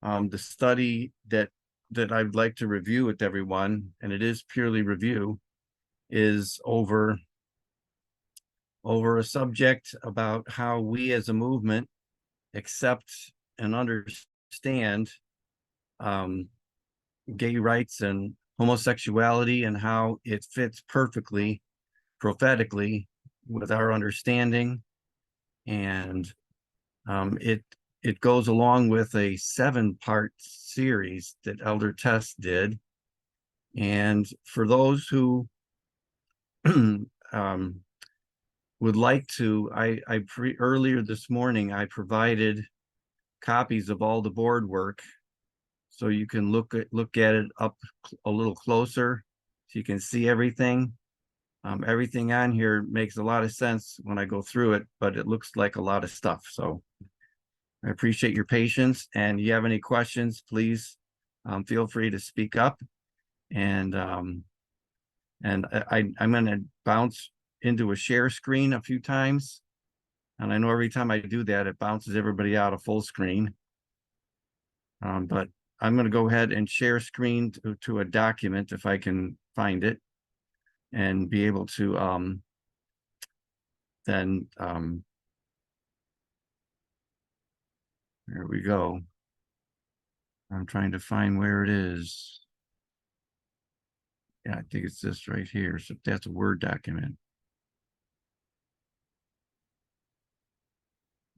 The study that I'd like to review with everyone, and it is purely review, is over a subject about how we as a movement accept and understand gay rights and homosexuality, and how it fits perfectly prophetically with our understanding. And it goes along with a 7-part series that Elder Tess did. And for those who would like to, earlier this morning, I provided copies of all the board work, so you can look at it up a little closer, so you can see everything. Everything on here makes a lot of sense when I go through it, but it looks like a lot of stuff. So I appreciate your patience, and if you have any questions, please feel free to speak up. And I'm going to bounce into a share screen a few times. And I know every time I do that, it bounces everybody out of full screen. But I'm going to go ahead and share screen to a document if I can find it, and be able to then there we go. I'm trying to find where it is. Yeah, I think it's this right here. So that's a Word document.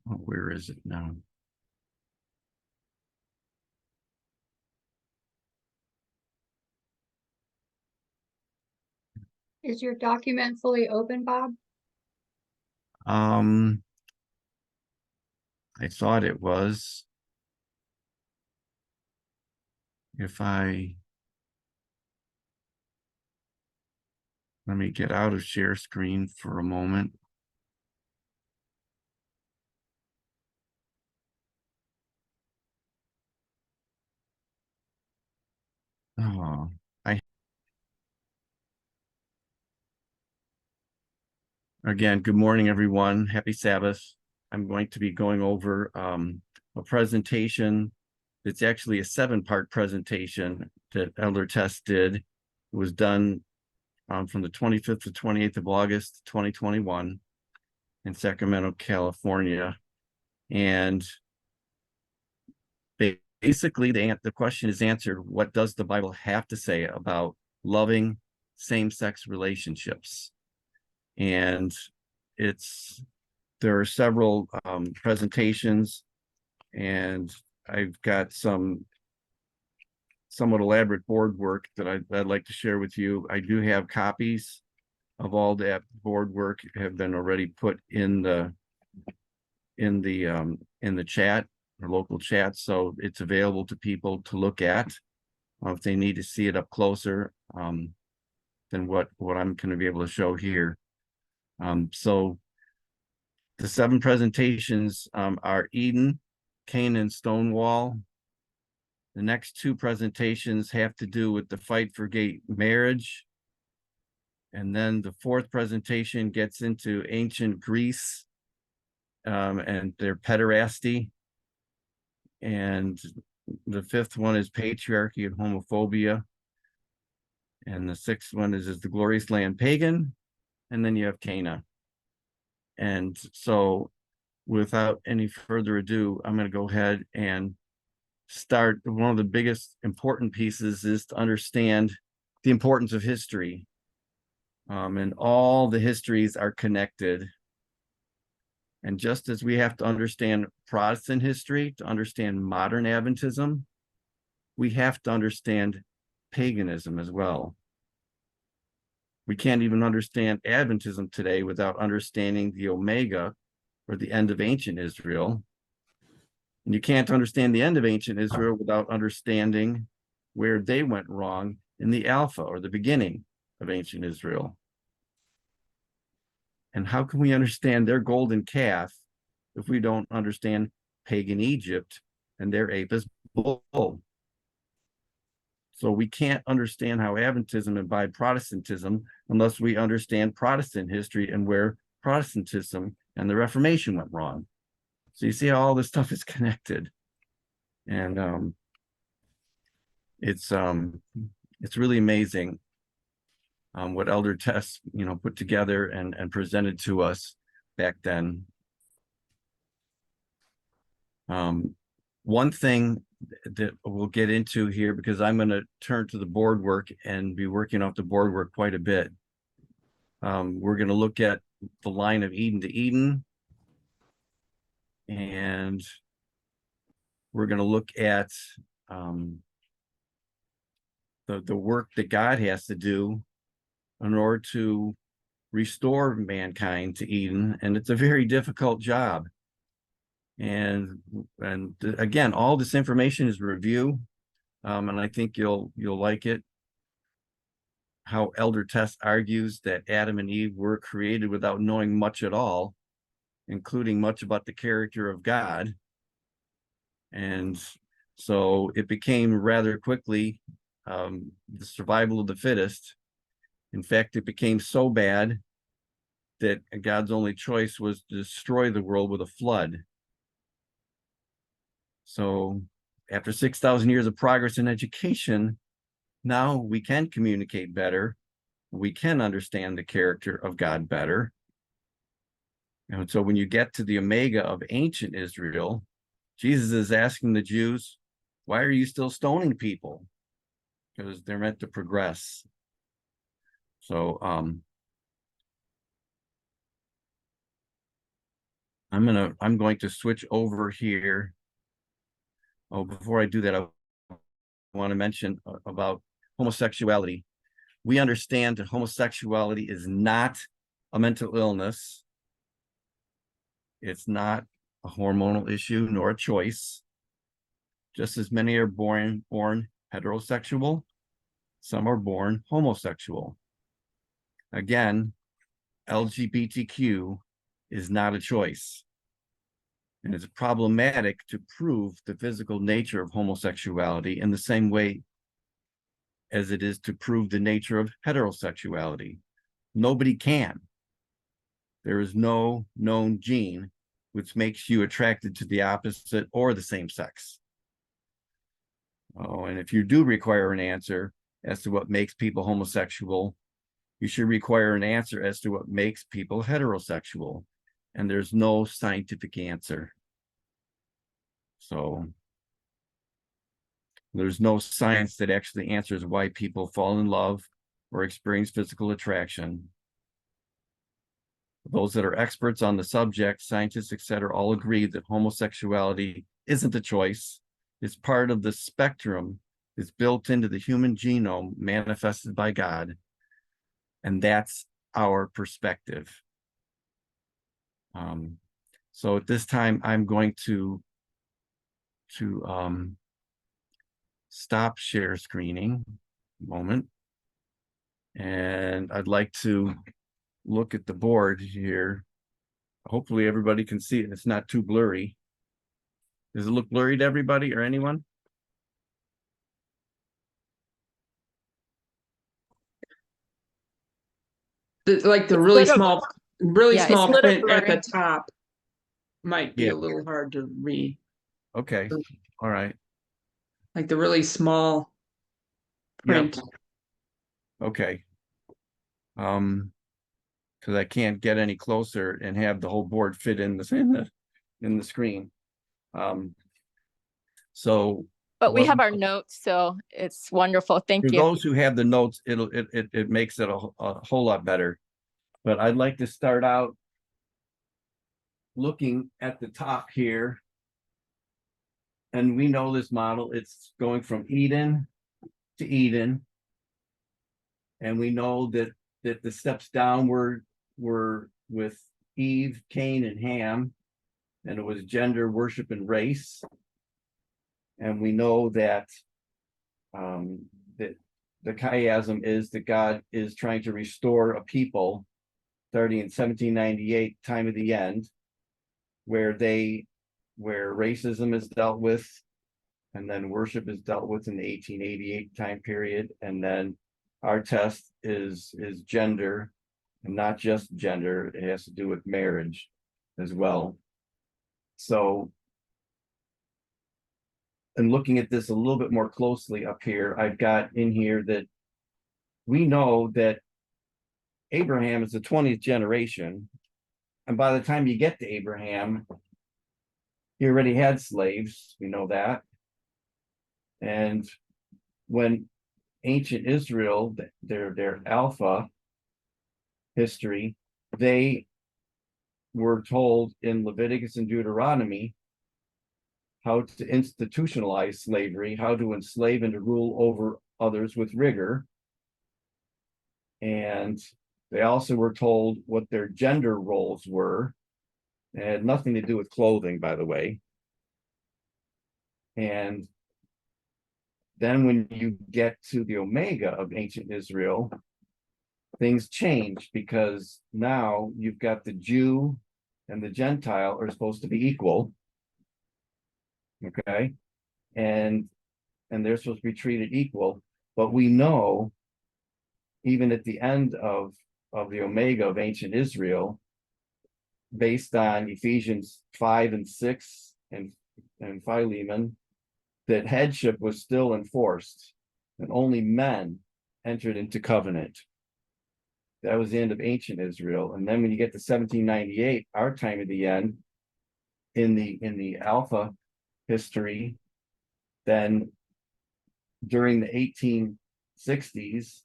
Oh, where is it now? Is your document fully open, Bob? I thought it was. If I let me get out of share screen for a moment. Oh, again, good morning, everyone. Happy Sabbath. I'm going to be going over a presentation. It's actually a 7-part presentation that Elder Tess did. It was done from the 25th to 28th of August, 2021 in Sacramento, California. And basically, the question is answered: what does the Bible have to say about loving same-sex relationships? And there are several presentations, and I've got some somewhat elaborate board work that I'd like to share with you. I do have copies of all that board work have been already put in the chat or local chat, so it's available to people to look at if they need to see it up closer than what I'm going to be able to show here. So the 7 presentations are Eden, Canaan, Stonewall. The next 2 presentations have to do with the fight for gay marriage. And then the 4th presentation gets into ancient Greece and their pederasty. And the 5th one is patriarchy and homophobia. And the 6th one is the glorious land pagan. And then you have Cana. And so without any further ado, I'm going to go ahead and start. One of the biggest important pieces is to understand the importance of history. And all the histories are connected. And just as we have to understand Protestant history to understand modern Adventism, we have to understand paganism as well. We can't even understand Adventism today without understanding the Omega, or the end of ancient Israel. And you can't understand the end of ancient Israel without understanding where they went wrong in the Alpha, or the beginning of ancient Israel. And how can we understand their golden calf if we don't understand pagan Egypt and their Apis bull? So we can't understand how Adventism imbibed Protestantism unless we understand Protestant history and where Protestantism and the Reformation went wrong. So you see how all this stuff is connected. And it's really amazing what Elder Tess, put together and presented to us back then. One thing that we'll get into here, because I'm going to turn to the board work and be working off the board work quite a bit. We're going to look at the line of Eden to Eden, and we're going to look at the work that God has to do in order to restore mankind to Eden, and it's a very difficult job. And again, all this information is review, and I think you'll like it. How Elder Tess argues that Adam and Eve were created without knowing much at all, including much about the character of God. And so it became rather quickly the survival of the fittest. In fact, it became so bad that God's only choice was to destroy the world with a flood. So after 6,000 years of progress in education, now we can communicate better. We can understand the character of God better. And so when you get to the Omega of ancient Israel, Jesus is asking the Jews, why are you still stoning people? Because they're meant to progress. So I'm going to switch over here. Oh, before I do that, I want to mention about homosexuality. We understand that homosexuality is not a mental illness. It's not a hormonal issue nor a choice. Just as many are born heterosexual, some are born homosexual. Again, LGBTQ is not a choice. And it's problematic to prove the physical nature of homosexuality in the same way as it is to prove the nature of heterosexuality. Nobody can. There is no known gene which makes you attracted to the opposite or the same sex. Oh, and if you do require an answer as to what makes people homosexual, you should require an answer as to what makes people heterosexual. And there's no scientific answer. So there's no science that actually answers why people fall in love or experience physical attraction. Those that are experts on the subject, scientists, etc., all agree that homosexuality isn't a choice. It's part of the spectrum. It's built into the human genome manifested by God. And that's our perspective. So at this time, I'm going to stop share screening moment. And I'd like to look at the board here. Hopefully everybody can see it. It's not too blurry. Does it look blurry to everybody or anyone? Like the It's really little- small Yeah, it's little print at blurry. the top might be Yeah. a little hard to read. Okay. All right. Like the really small print. Yep. Okay. Because I can't get any closer and have the whole board fit in the screen. So But we what- have our notes, so it's wonderful. Thank for you. those who have the notes, it makes it a whole lot better. But I'd like to start out looking at the top here. And we know this model, it's going from Eden to Eden. And we know that the steps downward were with Eve, Cain, and Ham. And it was gender, worship, and race. And we know that that the chiasm is that God is trying to restore a people starting in 1798, time of the end, where racism is dealt with, and then worship is dealt with in the 1888 time period, and then our test is gender, and not just gender, it has to do with marriage as well. So and looking at this a little bit more closely up here, I've got in here that we know that Abraham is the 20th generation. And by the time you get to Abraham, he already had slaves. We know that. And when ancient Israel, their Alpha history, they were told in Leviticus and Deuteronomy how to institutionalize slavery, how to enslave and to rule over others with rigor. And they also were told what their gender roles were. It had nothing to do with clothing, by the way. And then when you get to the Omega of ancient Israel, things change because now you've got the Jew and the Gentile are supposed to be equal. Okay. And they're supposed to be treated equal. But we know, even at the end of the Omega of ancient Israel, based on Ephesians 5 and 6 and Philemon, that headship was still enforced and only men entered into covenant. That was the end of ancient Israel. And then when you get to 1798, our time of the end, in the Alpha history, then during the 1860s,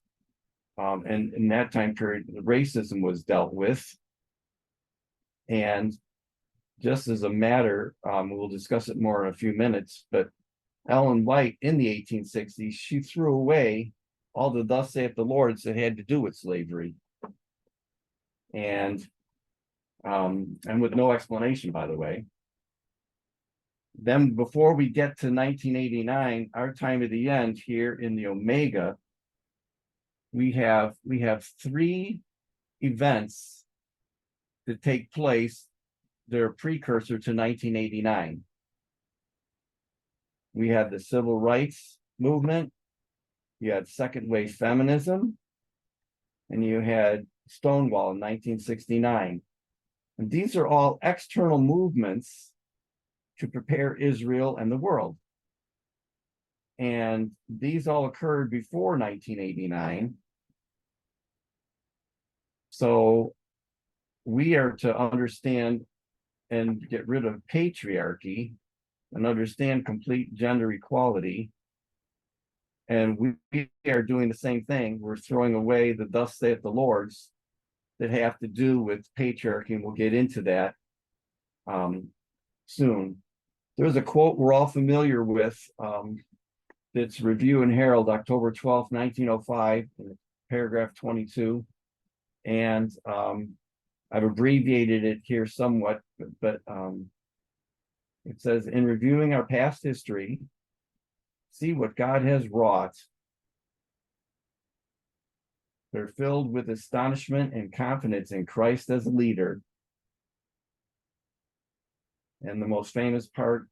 and in that time period, the racism was dealt with. And just as a matter, we'll discuss it more in a few minutes, but Ellen White in the 1860s, she threw away all the thus saith the Lord that had to do with slavery. And with no explanation, by the way. Then before we get to 1989, our time of the end here in the Omega, we have three events that take place. They're a precursor to 1989. We had the civil rights movement, you had second wave feminism, and you had Stonewall in 1969. And these are all external movements to prepare Israel and the world. And these all occurred before 1989. So we are to understand and get rid of patriarchy and understand complete gender equality. And we are doing the same thing. We're throwing away the thus saith the Lord's that have to do with patriarchy, and we'll get into that soon. There's a quote we're all familiar with. It's Review and Herald, October 12th, 1905, paragraph 22. And I've abbreviated it here somewhat, but it says, in reviewing our past history, see what God has wrought. They're filled with astonishment and confidence in Christ as a leader. And the most famous part,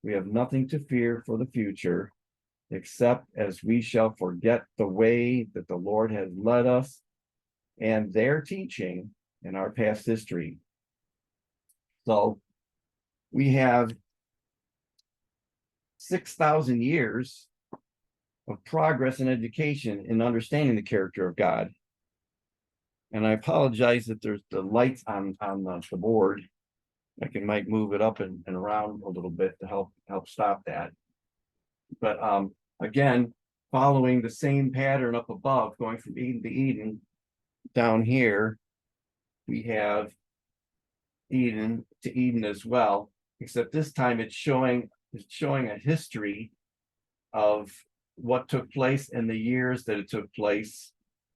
we have nothing to fear for the future, except as we shall forget the way that the Lord has led us and their teaching in our past history. So we have 6,000 years of progress in education in understanding the character of God. And I apologize that there's the lights on the board. I might move it up and around a little bit to help stop that. But again, following the same pattern up above, going from Eden to Eden, down here, we have Eden to Eden as well, except this time it's showing a history of what took place in the years that it took place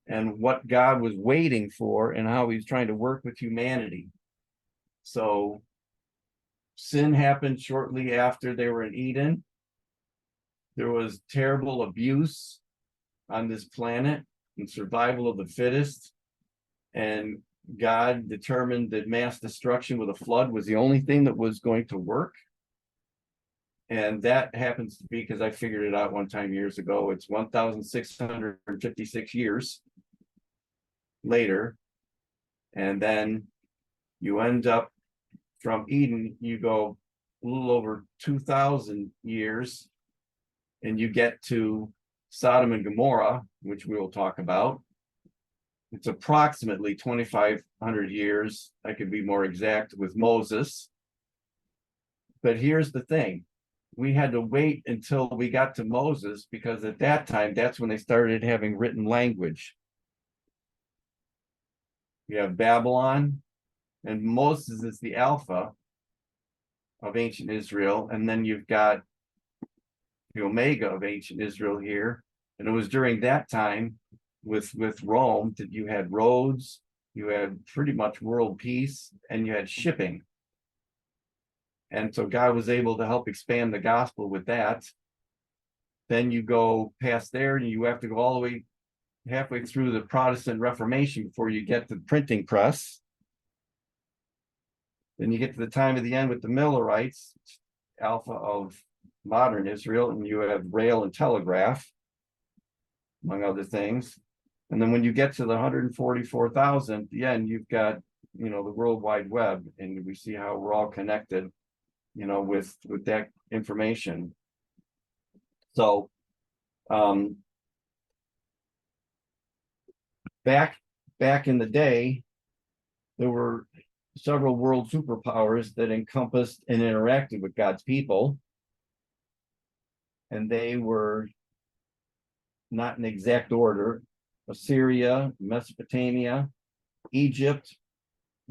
and what God was waiting for and how he's trying to work with humanity. So sin happened shortly after they were in Eden. There was terrible abuse on this planet and survival of the fittest. And God determined that mass destruction with a flood was the only thing that was going to work. And that happens to be, because I figured it out one time years ago, it's 1,656 years later. And then you end up from Eden, you go a little over 2,000 years and you get to Sodom and Gomorrah, which we will talk about, it's approximately 2,500 years. I could be more exact with Moses. But here's the thing. We had to wait until we got to Moses because at that time, that's when they started having written language. You have Babylon, and Moses is the Alpha of ancient Israel. And then you've got the Omega of ancient Israel here. And it was during that time with Rome that you had roads, you had pretty much world peace, and you had shipping. And so God was able to help expand the gospel with that. Then you go past there and you have to go all the way halfway through the Protestant Reformation before you get to the printing press. Then you get to the time of the end with the Millerites, alpha of modern Israel, and you have rail and telegraph, among other things. And then when you get to the 144,000, the end, you've got, the World Wide Web, and we see how we're all connected, with that information. So, back in the day, there were several world superpowers that encompassed and interacted with God's people. And they were not in exact order: Assyria, Mesopotamia, Egypt,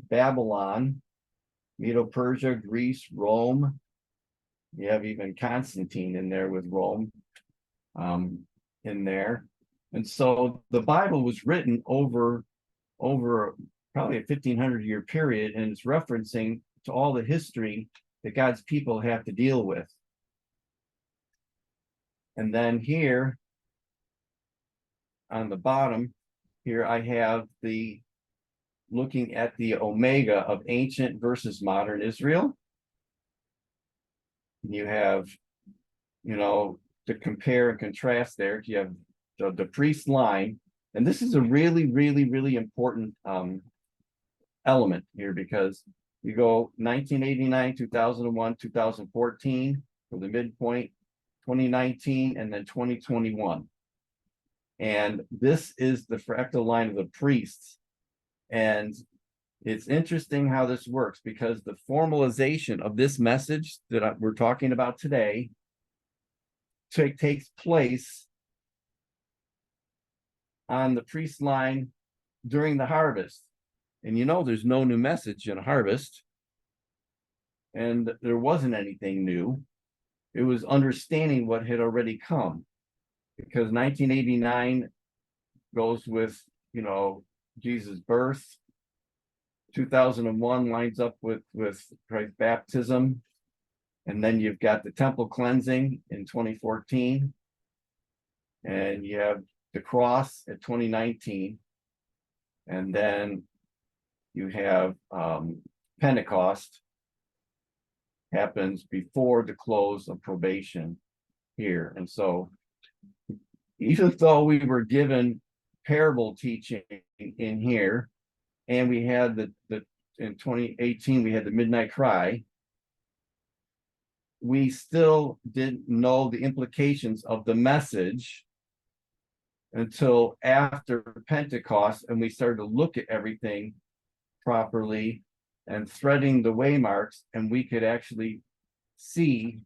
Babylon, Medo-Persia, Greece, Rome. You have even Constantine in there with Rome in there. And so the Bible was written over probably a 1,500-year period, and it's referencing to all the history that God's people have to deal with. And then here on the bottom here, I have looking at the Omega of ancient versus modern Israel. You have, to compare and contrast there. You have the priest line, and this is a really, really, really important element here, because you go 1989, 2001, 2014 for the midpoint, 2019, and then 2021. And this is the fractal line of the priests. And it's interesting how this works, because the formalization of this message that we're talking about today takes place on the priest line during the harvest. And there's no new message in a harvest. And there wasn't anything new. It was understanding what had already come. Because 1989 goes with, Jesus' birth. 2001 lines up with Christ's baptism. And then you've got the temple cleansing in 2014. And you have the cross at 2019. And then you have Pentecost happens before the close of probation here. And so even though we were given parable teaching in here, and we had in 2018, we had the midnight cry, we still didn't know the implications of the message until after Pentecost, and we started to look at everything properly and threading the waymarks, and we could actually see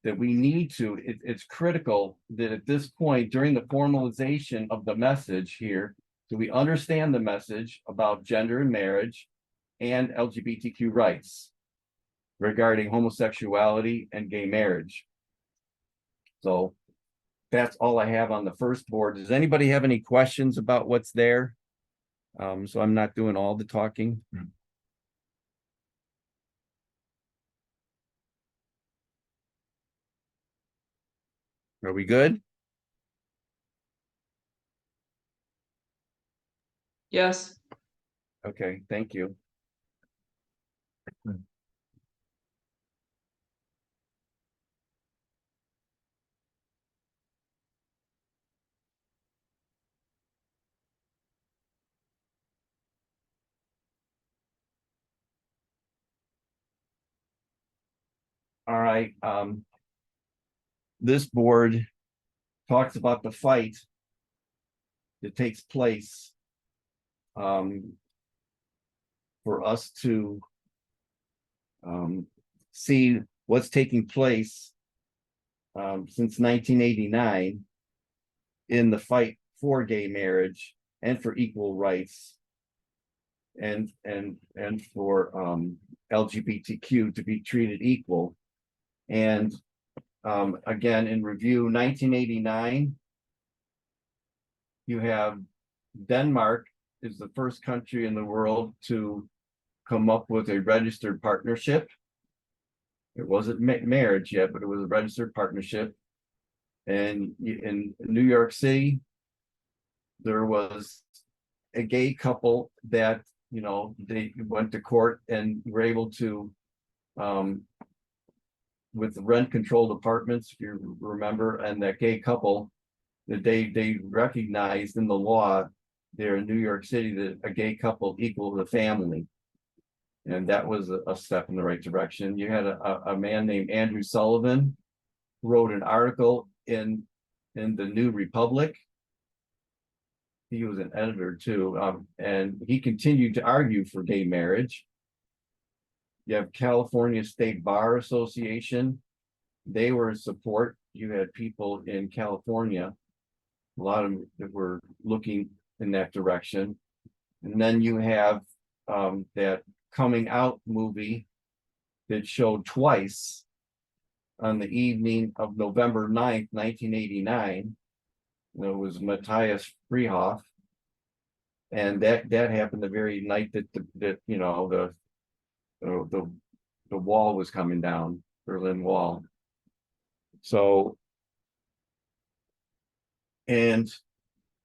that we need to, it's critical that at this point, during the formalization of the message here, do we understand the message about gender and marriage and LGBTQ rights regarding homosexuality and gay marriage. So that's all I have on the first board. Does anybody have any questions about what's there? So I'm not doing all the talking. Are we good? Yes. Okay, thank you. All right. this board talks about the fight that takes place for us to see what's taking place since 1989 in the fight for gay marriage and for equal rights and for LGBTQ to be treated equal. And again, in review 1989, you have Denmark is the first country in the world to come up with a registered partnership. It wasn't marriage yet, but it was a registered partnership. And in New York City, there was a gay couple that, you know, they went to court and were able to, with rent controlled apartments, if you remember, and that gay couple, that they recognized in the law there in New York City that a gay couple equaled a family. And that was a step in the right direction. You had a man named Andrew Sullivan who wrote an article in the New Republic. He was an editor too, and he continued to argue for gay marriage. You have California State Bar Association. They were in support. You had people in California, a lot of them that were looking in that direction. And then you have that coming out movie that showed twice on the evening of November 9th, 1989. It was Matthias Freehoff. And that happened the very night that you know, the wall was coming down, Berlin Wall. So, and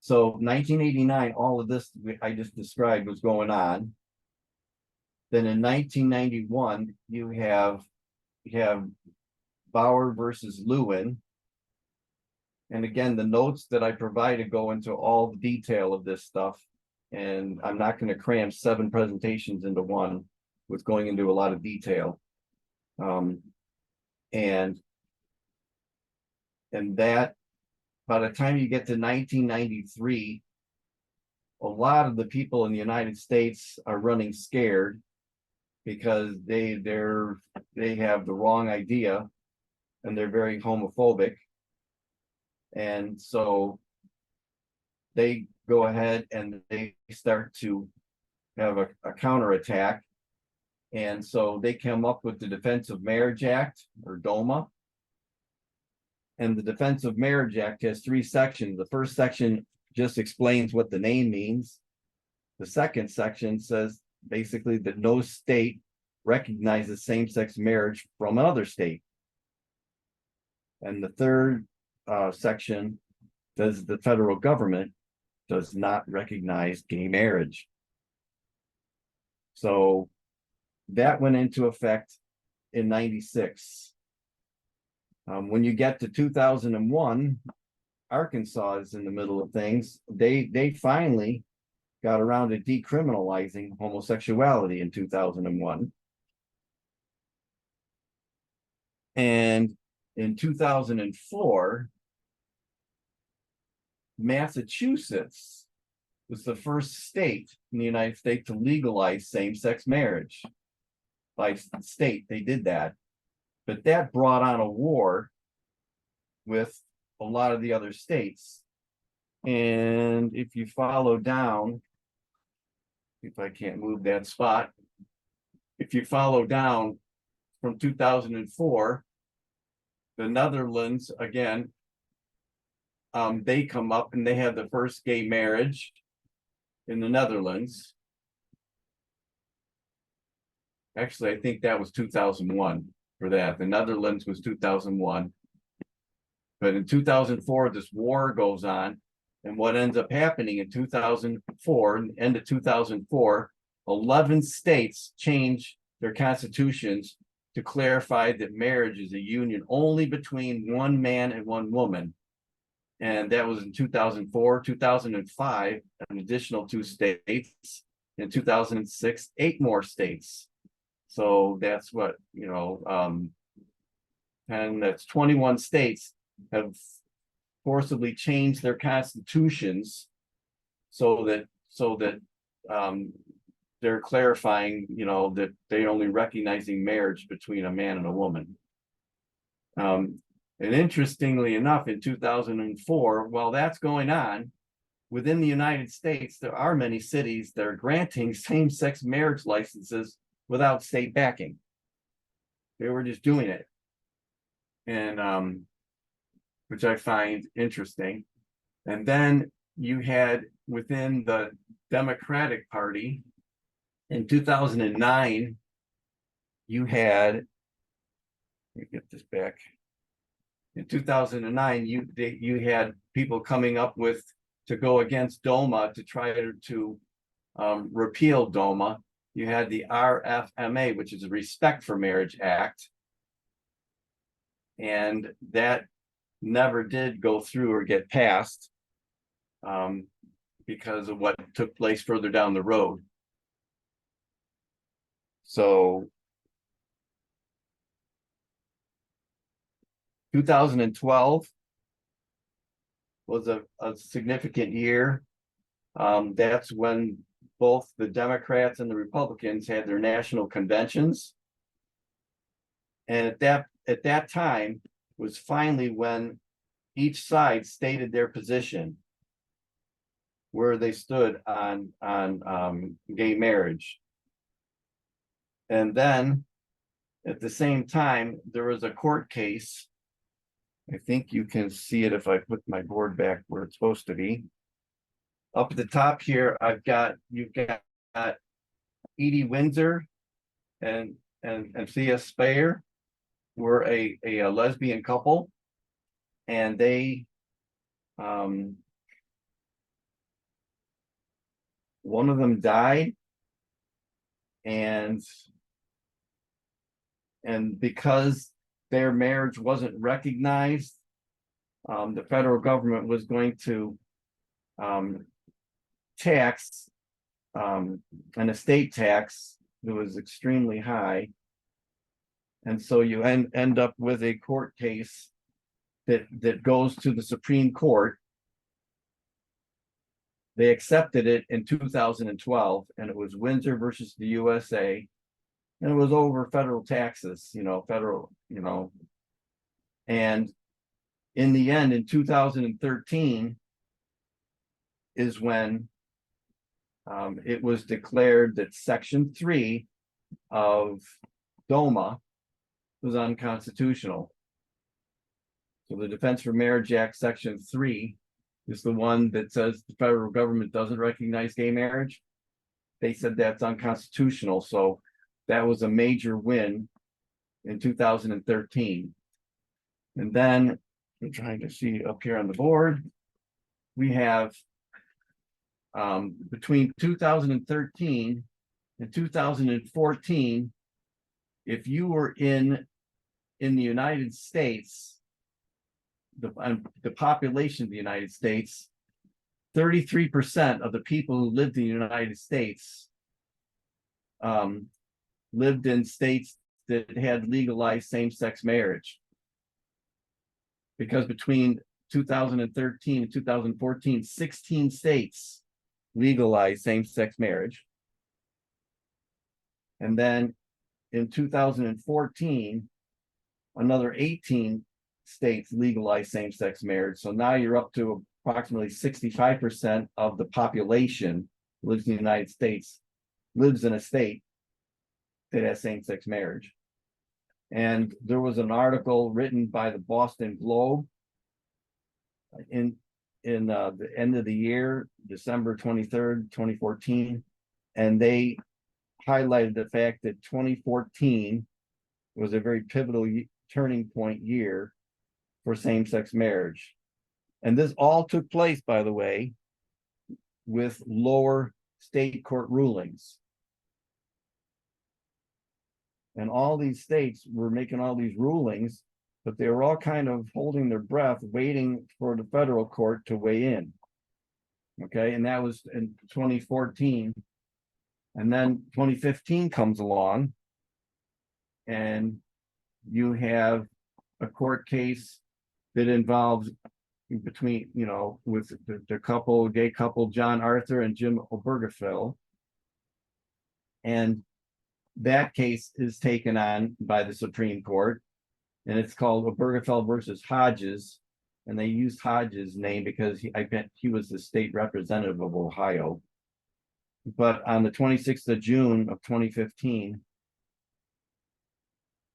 so 1989, all of this I just described was going on. Then in 1991, you have Bauer versus Lewin. And again, the notes that I provided go into all the detail of this stuff. And I'm not going to cram 7 presentations into one with going into a lot of detail. And that, by the time you get to 1993, a lot of the people in the United States are running scared because they have the wrong idea and they're very homophobic. And so they go ahead and they start to have a counterattack. And so they come up with the Defense of Marriage Act, or DOMA. And the Defense of Marriage Act has 3 sections. The first section just explains what the name means. The second section says basically that no state recognizes same-sex marriage from another state. And the third section says the federal government does not recognize gay marriage. So that went into effect in 96. When you get to 2001, Arkansas is in the middle of things. They finally got around to decriminalizing homosexuality in 2001. And in 2004, Massachusetts was the first state in the United States to legalize same-sex marriage. By state, they did that. But that brought on a war with a lot of the other states. And if you follow down, if I can't move that spot, if you follow down from 2004, the Netherlands, again, they come up and they have the first gay marriage in the Netherlands. Actually, I think that was 2001 for that. The Netherlands was 2001. But in 2004, this war goes on. And what ends up happening in 2004, end of 2004, 11 states change their constitutions to clarify that marriage is a union only between one man and one woman. And that was in 2004, 2005, an additional 2 states. In 2006, 8 more states. So that's what, you know, and that's 21 states have forcibly changed their constitutions so that they're clarifying, that they only recognizing marriage between a man and a woman. And interestingly enough, in 2004, while that's going on, within the United States, there are many cities that are granting same-sex marriage licenses without state backing. They were just doing it. And which I find interesting. And then you had within the Democratic Party in 2009, you had, let me get this back. In 2009, you had people coming up with to go against DOMA to try to repeal DOMA. You had the RFMA, which is the Respect for Marriage Act, and that never did go through or get passed because of what took place further down the road. So 2012 was a significant year. That's when both the Democrats and the Republicans had their national conventions. And at that time was finally when each side stated their position, where they stood on gay marriage. And then at the same time, there was a court case. I think you can see it if I put my board back where it's supposed to be. Up at the top here, you've got Edie Windsor and Thea Speyer were a lesbian couple, and they one of them died, and because their marriage wasn't recognized, the federal government was going to tax an estate tax that was extremely high. And so you end up with a court case that goes to the Supreme Court. They accepted it in 2012, and it was Windsor versus the USA, and it was over federal taxes, and in the end, in 2013, is when it was declared that Section 3 of DOMA was unconstitutional. So the Defense for Marriage Act, Section 3, is the one that says the federal government doesn't recognize gay marriage. They said that's unconstitutional. So that was a major win in 2013. And then I'm trying to see up here on the board, we have between 2013 and 2014, if you were in the United States, the population of the United States, 33% of the people who lived in the United States lived in states that had legalized same-sex marriage. Because between 2013 and 2014, 16 states legalized same-sex marriage. And then in 2014, another 18 states legalized same-sex marriage. So now you're up to approximately 65% of the population lives in the United States, lives in a state that has same-sex marriage. And there was an article written by the Boston Globe in the end of the year, December 23rd, 2014, and they highlighted the fact that 2014 was a very pivotal turning point year for same-sex marriage. And this all took place, by the way, with lower state court rulings. And all these states were making all these rulings, but they were all kind of holding their breath, waiting for the federal court to weigh in. Okay, and that was in 2014. And then 2015 comes along, and you have a court case that involves between, you know, with the couple, gay couple, John Arthur and Jim Obergefell. And that case is taken on by the Supreme Court, and it's called Obergefell versus Hodges. And they used Hodges' name because I bet he was the state representative of Ohio. But on the 26th of June of 2015,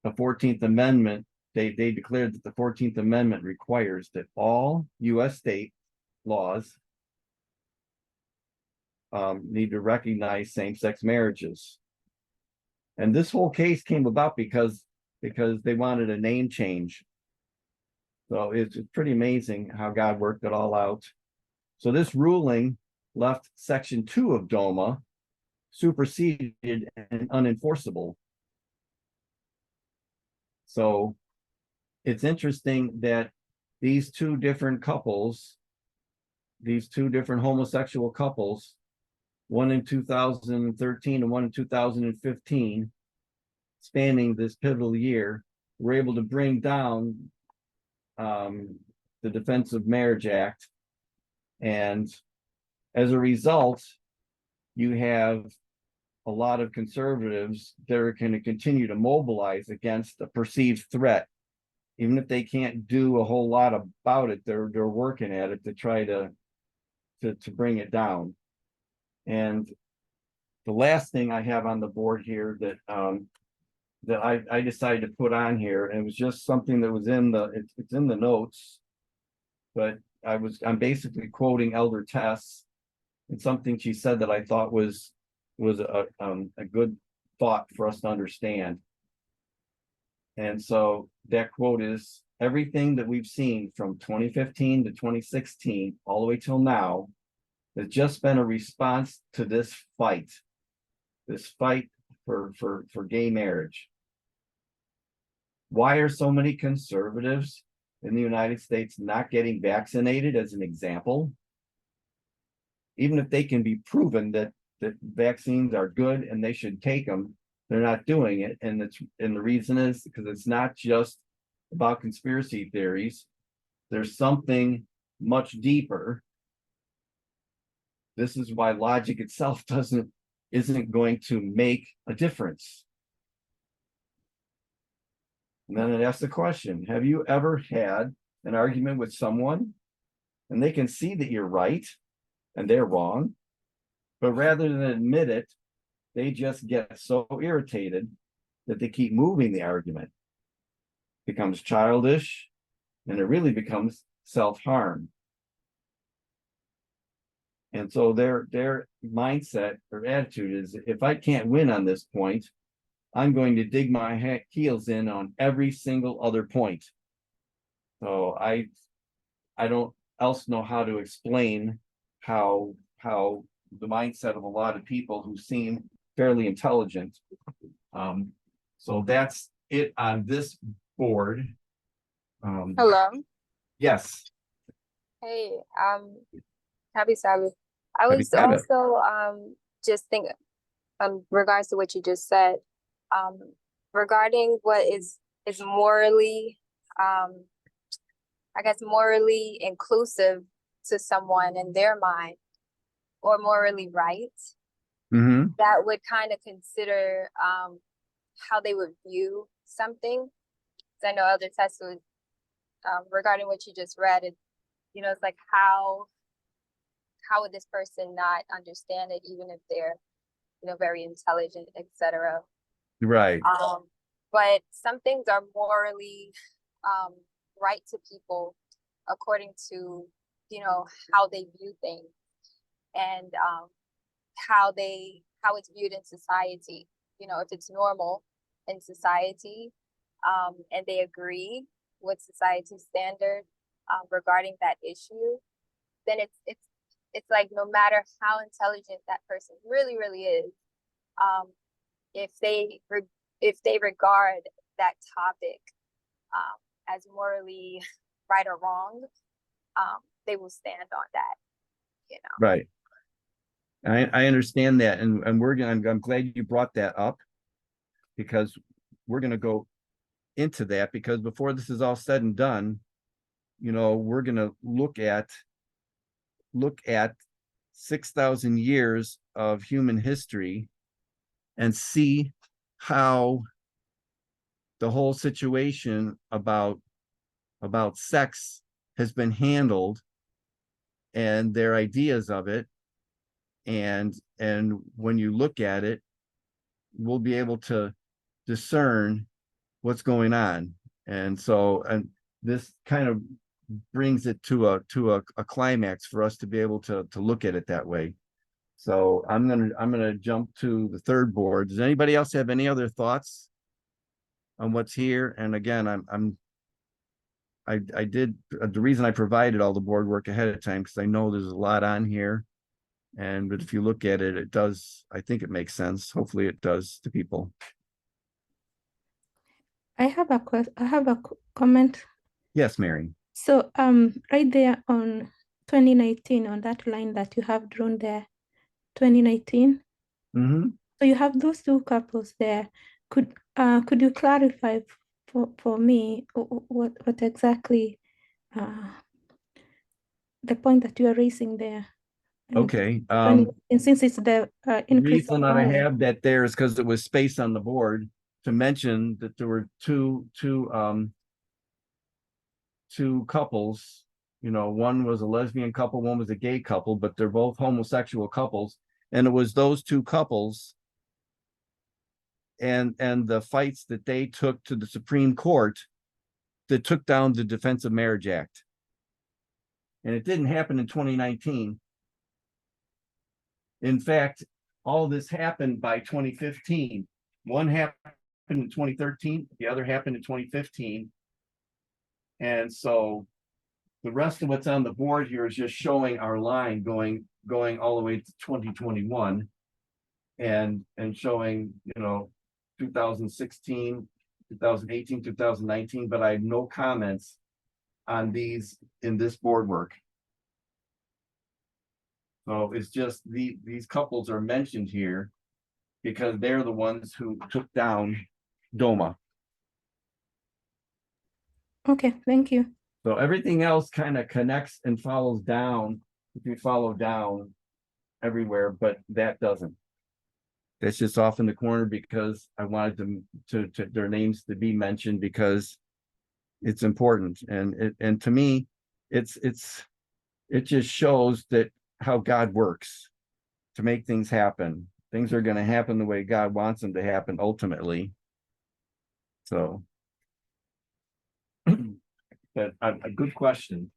the 14th Amendment, they declared that the 14th Amendment requires that all US state laws need to recognize same-sex marriages. And this whole case came about because they wanted a name change. So it's pretty amazing how God worked it all out. So this ruling left Section 2 of DOMA superseded and unenforceable. So it's interesting that these two different couples, these two different homosexual couples, one in 2013 and one in 2015, spanning this pivotal year, were able to bring down the Defense of Marriage Act. And as a result, you have a lot of conservatives that are going to continue to mobilize against a perceived threat. Even if they can't do a whole lot about it, they're working at it to try to bring it down. And the last thing I have on the board here that I decided to put on here, and it was just something that was in it's in the notes, but I'm basically quoting Elder Tess and something she said that I thought was a good thought for us to understand. And so that quote is, everything that we've seen from 2015 to 2016 all the way till now has just been a response to this fight for gay marriage. Why are so many conservatives in the United States not getting vaccinated, as an example? Even if they can be proven that vaccines are good and they should take them, they're not doing it. And the reason is because it's not just about conspiracy theories. There's something much deeper. This is why logic itself isn't going to make a difference. And then it asks the question, have you ever had an argument with someone and they can see that you're right and they're wrong, but rather than admit it, they just get so irritated that they keep moving the argument? It becomes childish, and it really becomes self-harm. And so their mindset or attitude is, if I can't win on this point, I'm going to dig my heels in on every single other point. So I don't else know how to explain how the mindset of a lot of people who seem fairly intelligent. So that's it on this board. Hello. Yes. Hey, happy Sabbath. I Happy was Sabbath. also just thinking regards to what you just said, regarding what is morally I guess morally inclusive to someone in their mind, or morally right, Mm-hmm. that would kind of consider how they would view something. I know Elder Tess was regarding what you just read, it's like how would this person not understand it, even if they're very intelligent, etc. Right. But some things are morally right to people according to how they view things, and how it's viewed in society. If it's normal in society, and they agree with society's standard regarding that issue, then it's like, no matter how intelligent that person really is, if they regard that topic as morally right or wrong, they will stand on that. Right. I understand that, and I'm glad you brought that up, because we're gonna go into that, because before this is all said and done, we're gonna look at 6,000 years of human history and see how the whole situation about sex has been handled and their ideas of it. And when you look at it, we'll be able to discern what's going on. And so, and this kind of brings it to a climax for us to be able to look at it that way. So I'm gonna jump to the third board. Does anybody else have any other thoughts on what's here? And again, I did the reason I provided all the board work ahead of time, because I know there's a lot on here. But if you look at it, it does, I think it makes sense. Hopefully it does to people. I have a comment. Yes, Mary. So right there on 2019, on that line that you have drawn there, 2019. Mm-hmm. So you have those two couples there. Could you clarify for me what exactly the point that you are raising there? Okay. And since it's the The increase of reason that I violence. have that there is because it was space on the board to mention that there were two couples. One was a lesbian couple, one was a gay couple, but they're both homosexual couples. And it was those two couples and the fights that they took to the Supreme Court that took down the Defense of Marriage Act. And it didn't happen in 2019. In fact, all this happened by 2015. One happened in 2013, the other happened in 2015. And so the rest of what's on the board here is just showing our line going all the way to 2021 and showing, 2016, 2018, 2019, but I have no comments on these in this board work. So it's just these couples are mentioned here because they're the ones who took down DOMA. Okay, thank you. So everything else kind of connects and follows down. If you follow down everywhere, but that doesn't. That's just off in the corner because I wanted them to their names to be mentioned because it's important. And to me, it just shows that how God works to make things happen. Things are going to happen the way God wants them to happen ultimately. So, but a good question.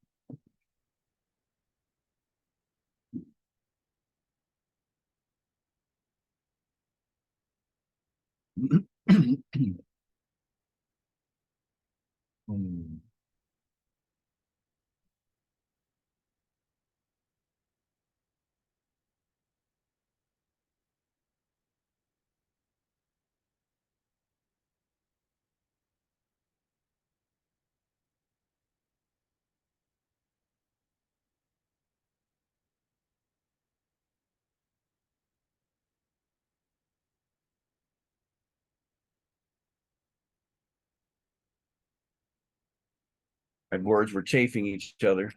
My words were chafing each other.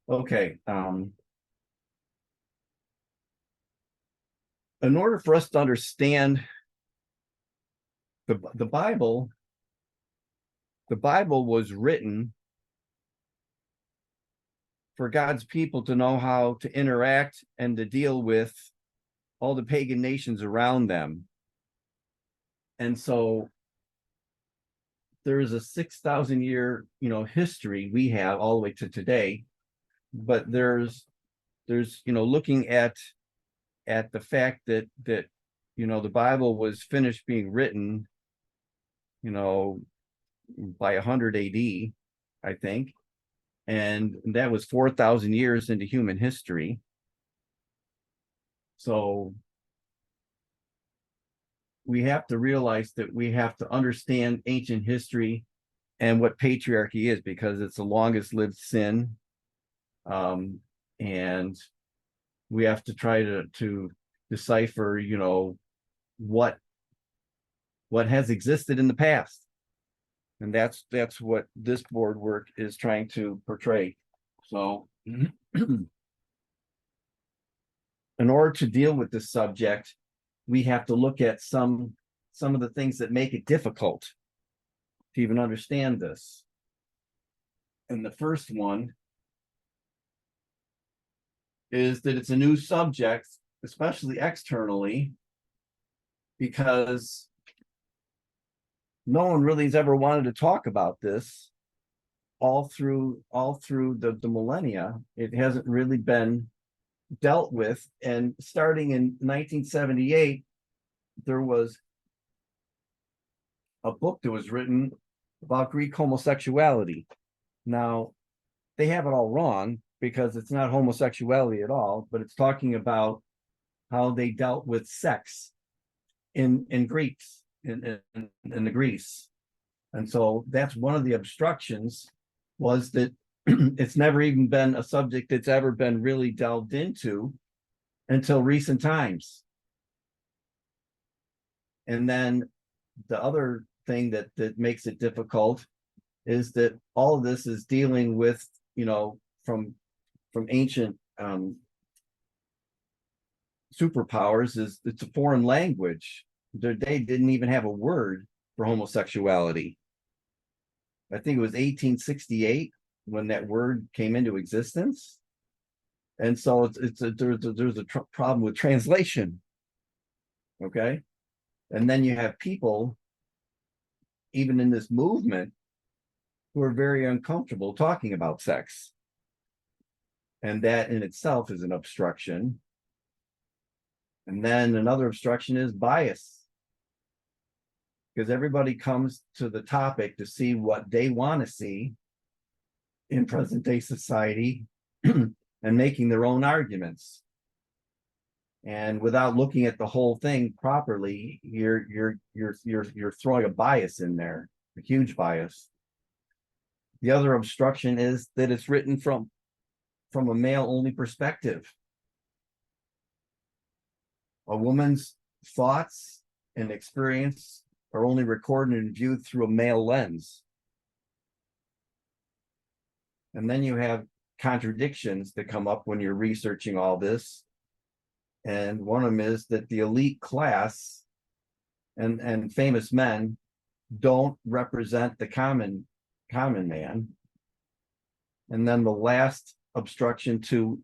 Okay. In order for us to understand the Bible was written for God's people to know how to interact and to deal with all the pagan nations around them. And so there is a 6,000 year, history we have all the way to today, but there's, looking at the fact that, the Bible was finished being written, by 100 AD, I think. And that was 4,000 years into human history. So we have to realize that we have to understand ancient history and what patriarchy is, because it's the longest lived sin. And we have to try to decipher, what has existed in the past. And that's what this board work is trying to portray. So in order to deal with this subject, we have to look at some of the things that make it difficult to even understand this. And the first one is that it's a new subject, especially externally, because no one really has ever wanted to talk about this all through the millennia. It hasn't really been dealt with. And starting in 1978, there was a book that was written about Greek homosexuality. Now, they have it all wrong because it's not homosexuality at all, but it's talking about how they dealt with sex in Greeks, in the Greece. And so that's one of the obstructions, was that it's never even been a subject that's ever been really delved into until recent times. And then the other thing that makes it difficult is that all of this is dealing with, you know, from ancient superpowers, is it's a foreign language. They didn't even have a word for homosexuality. I think it was 1868 when that word came into existence. And so there's a problem with translation. Okay. And then you have people, even in this movement, who are very uncomfortable talking about sex. And that in itself is an obstruction. And then another obstruction is bias. Because everybody comes to the topic to see what they want to see in present day society and making their own arguments. And without looking at the whole thing properly, you're throwing a bias in there, a huge bias. The other obstruction is that it's written from a male-only perspective. A woman's thoughts and experience are only recorded and viewed through a male lens. And then you have contradictions that come up when you're researching all this. And one of them is that the elite class and famous men don't represent the common man. And then the last obstruction to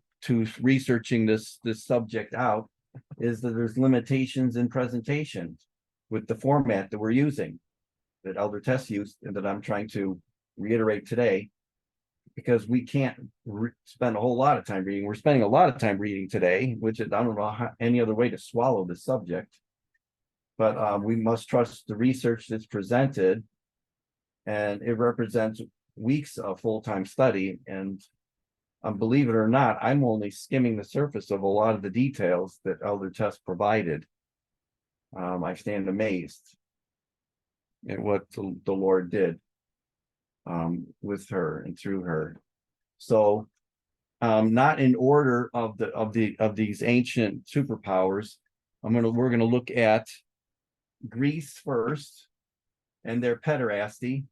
researching this subject out is that there's limitations in presentation with the format that we're using, that Elder Tess used, and that I'm trying to reiterate today, because we can't spend a whole lot of time reading. We're spending a lot of time reading today, which is, I don't know any other way to swallow this subject, but we must trust the research that's presented, and it represents weeks of full-time study. And believe it or not, I'm only skimming the surface of a lot of the details that Elder Tess provided. I stand amazed at what the Lord did with her and through her. So not in order of these ancient superpowers, we're gonna look at Greece first and their pederasty.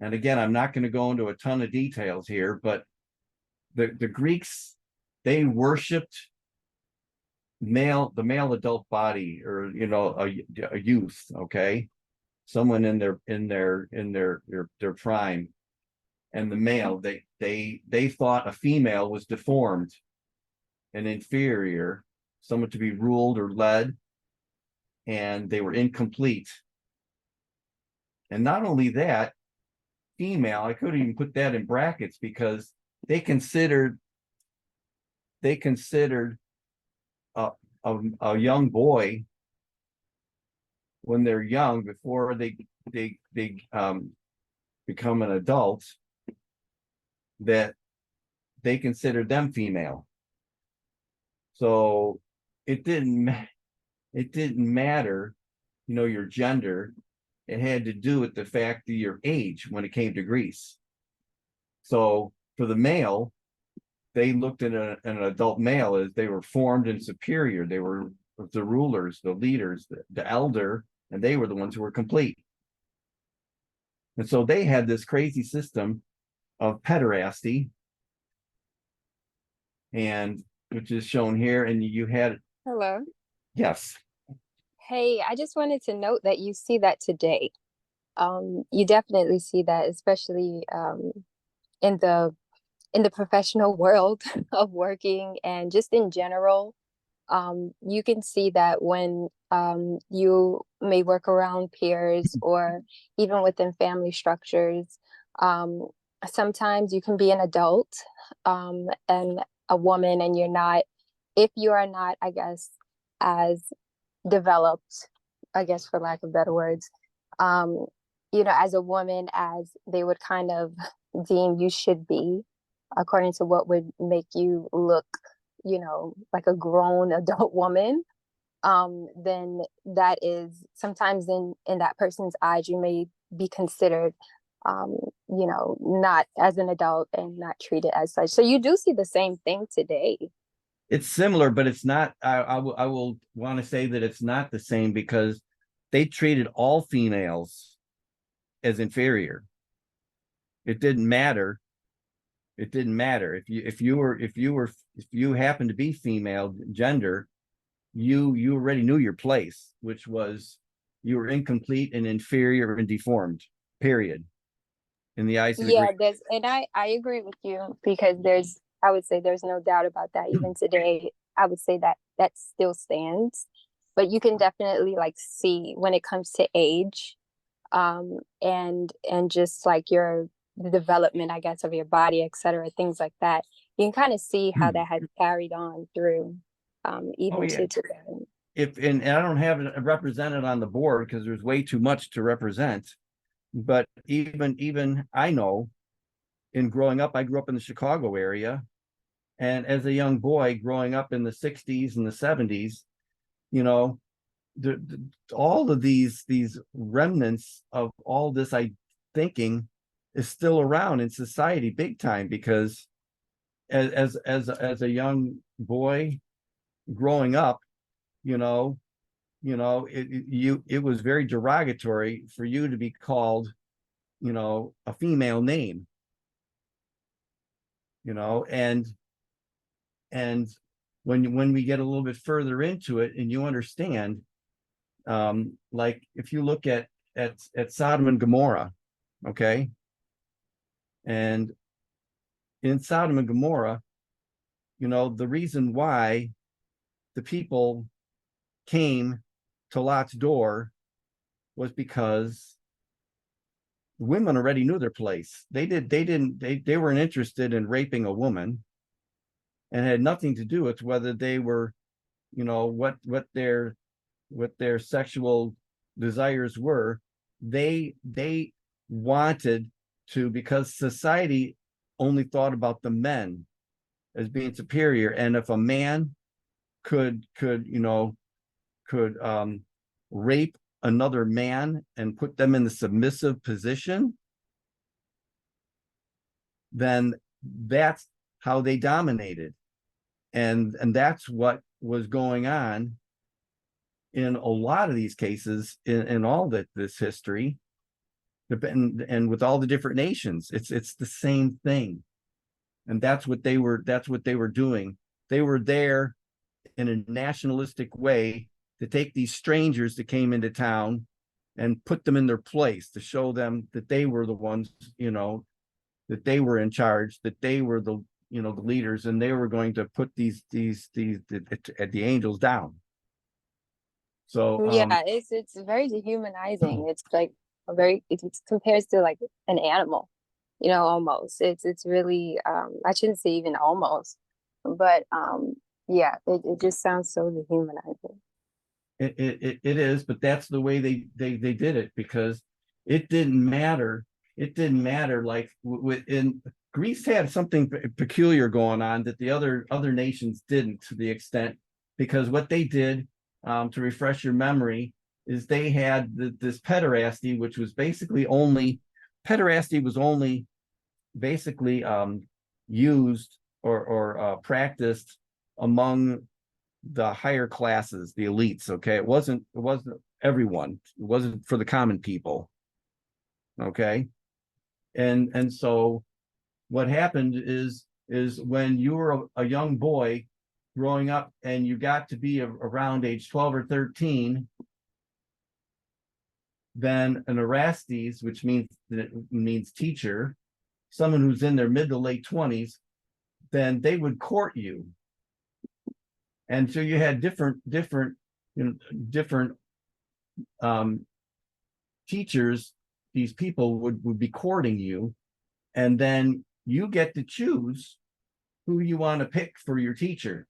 And again, I'm not going to go into a ton of details here, but the Greeks, they worshipped the male adult body, or, you know, a youth, okay, someone in their prime. And the male, they thought a female was deformed and inferior, someone to be ruled or led, and they were incomplete. And not only that, female, I could even put that in brackets, because they considered a young boy, when they're young, before they become an adult, that they considered them female. So it didn't matter, you know, your gender. It had to do with the fact of your age when it came to Greece. So for the male, they looked at an adult male as they were formed and superior. They were the rulers, the leaders, the elder, and they were the ones who were complete. And so they had this crazy system of pederasty, and which is shown here, and you had, Hello. yes, Hey, I just wanted to note that you see that today. You definitely see that, especially in the in the professional world of working and just in general. You can see that when you may work around peers or even within family structures. Um, Sometimes you can be an adult and a woman, and you're not, if you are not, I guess, as developed, I guess, for lack of better words, um, as a woman, as they would kind of deem you should be, according to what would make you look, like a grown adult woman, then that is sometimes in that person's eyes, you may be considered, not as an adult and not treated as such. So you do see the same thing today. it's similar, but it's not. I will want to say that it's not the same because they treated all females as inferior. It didn't matter. It didn't matter if you happened to be female gender, you already knew your place, which was you were incomplete and inferior and deformed. Period. In the eyes of the Yeah, Greek. I agree with you, because I would say there's no doubt about that. Even today, I would say that that still stands. But you can definitely like see when it comes to age, and just like the development, I guess, of your body, et cetera, things like that. You can kind of see how that has carried on through, Oh even yeah. to today. If and I don't have it represented on the board because there's way too much to represent. But even I know in growing up, I grew up in the Chicago area. And as a young boy growing up in the 60s and the 70s, you know, all of these remnants of all this thinking is still around in society big time, because as a young boy growing up, you know, it was very derogatory for you to be called, a female name, and when we get a little bit further into it and you understand, like if you look at Sodom and Gomorrah, okay, and in Sodom and Gomorrah, the reason why the people came to Lot's door was because women already knew their place. They weren't interested in raping a woman, and had nothing to do with whether they were, what their sexual desires were. They wanted to, because society only thought about the men as being superior, and if a man could rape another man and put them in the submissive position, then that's how they dominated. And that's what was going on in a lot of these cases in all this history, and with all the different nations. It's the same thing. And that's what they were doing. They were there in a nationalistic way to take these strangers that came into town and put them in their place, to show them that they were the ones, that they were in charge, that they were the leaders, and they were going to put the angels down. So Yeah, it's very dehumanizing. It's like it compares to like an animal, almost. It's really, I shouldn't say even almost, but yeah, it just sounds so dehumanizing. it is, but that's the way they did it, because it didn't matter. Like in Greece had something peculiar going on that the other nations didn't, to the extent, because what they did, to refresh your memory, is they had this pederasty, which was basically only basically used or practiced among the higher classes, the elites. Okay, it wasn't everyone. It wasn't for the common people. Okay. And so what happened is when you were a young boy growing up and you got to be around age 12 or 13, then an Erastes, which means teacher, someone who's in their mid to late 20s, then they would court you. And so you had different teachers. These people would be courting you, and then you get to choose who you want to pick for your teacher.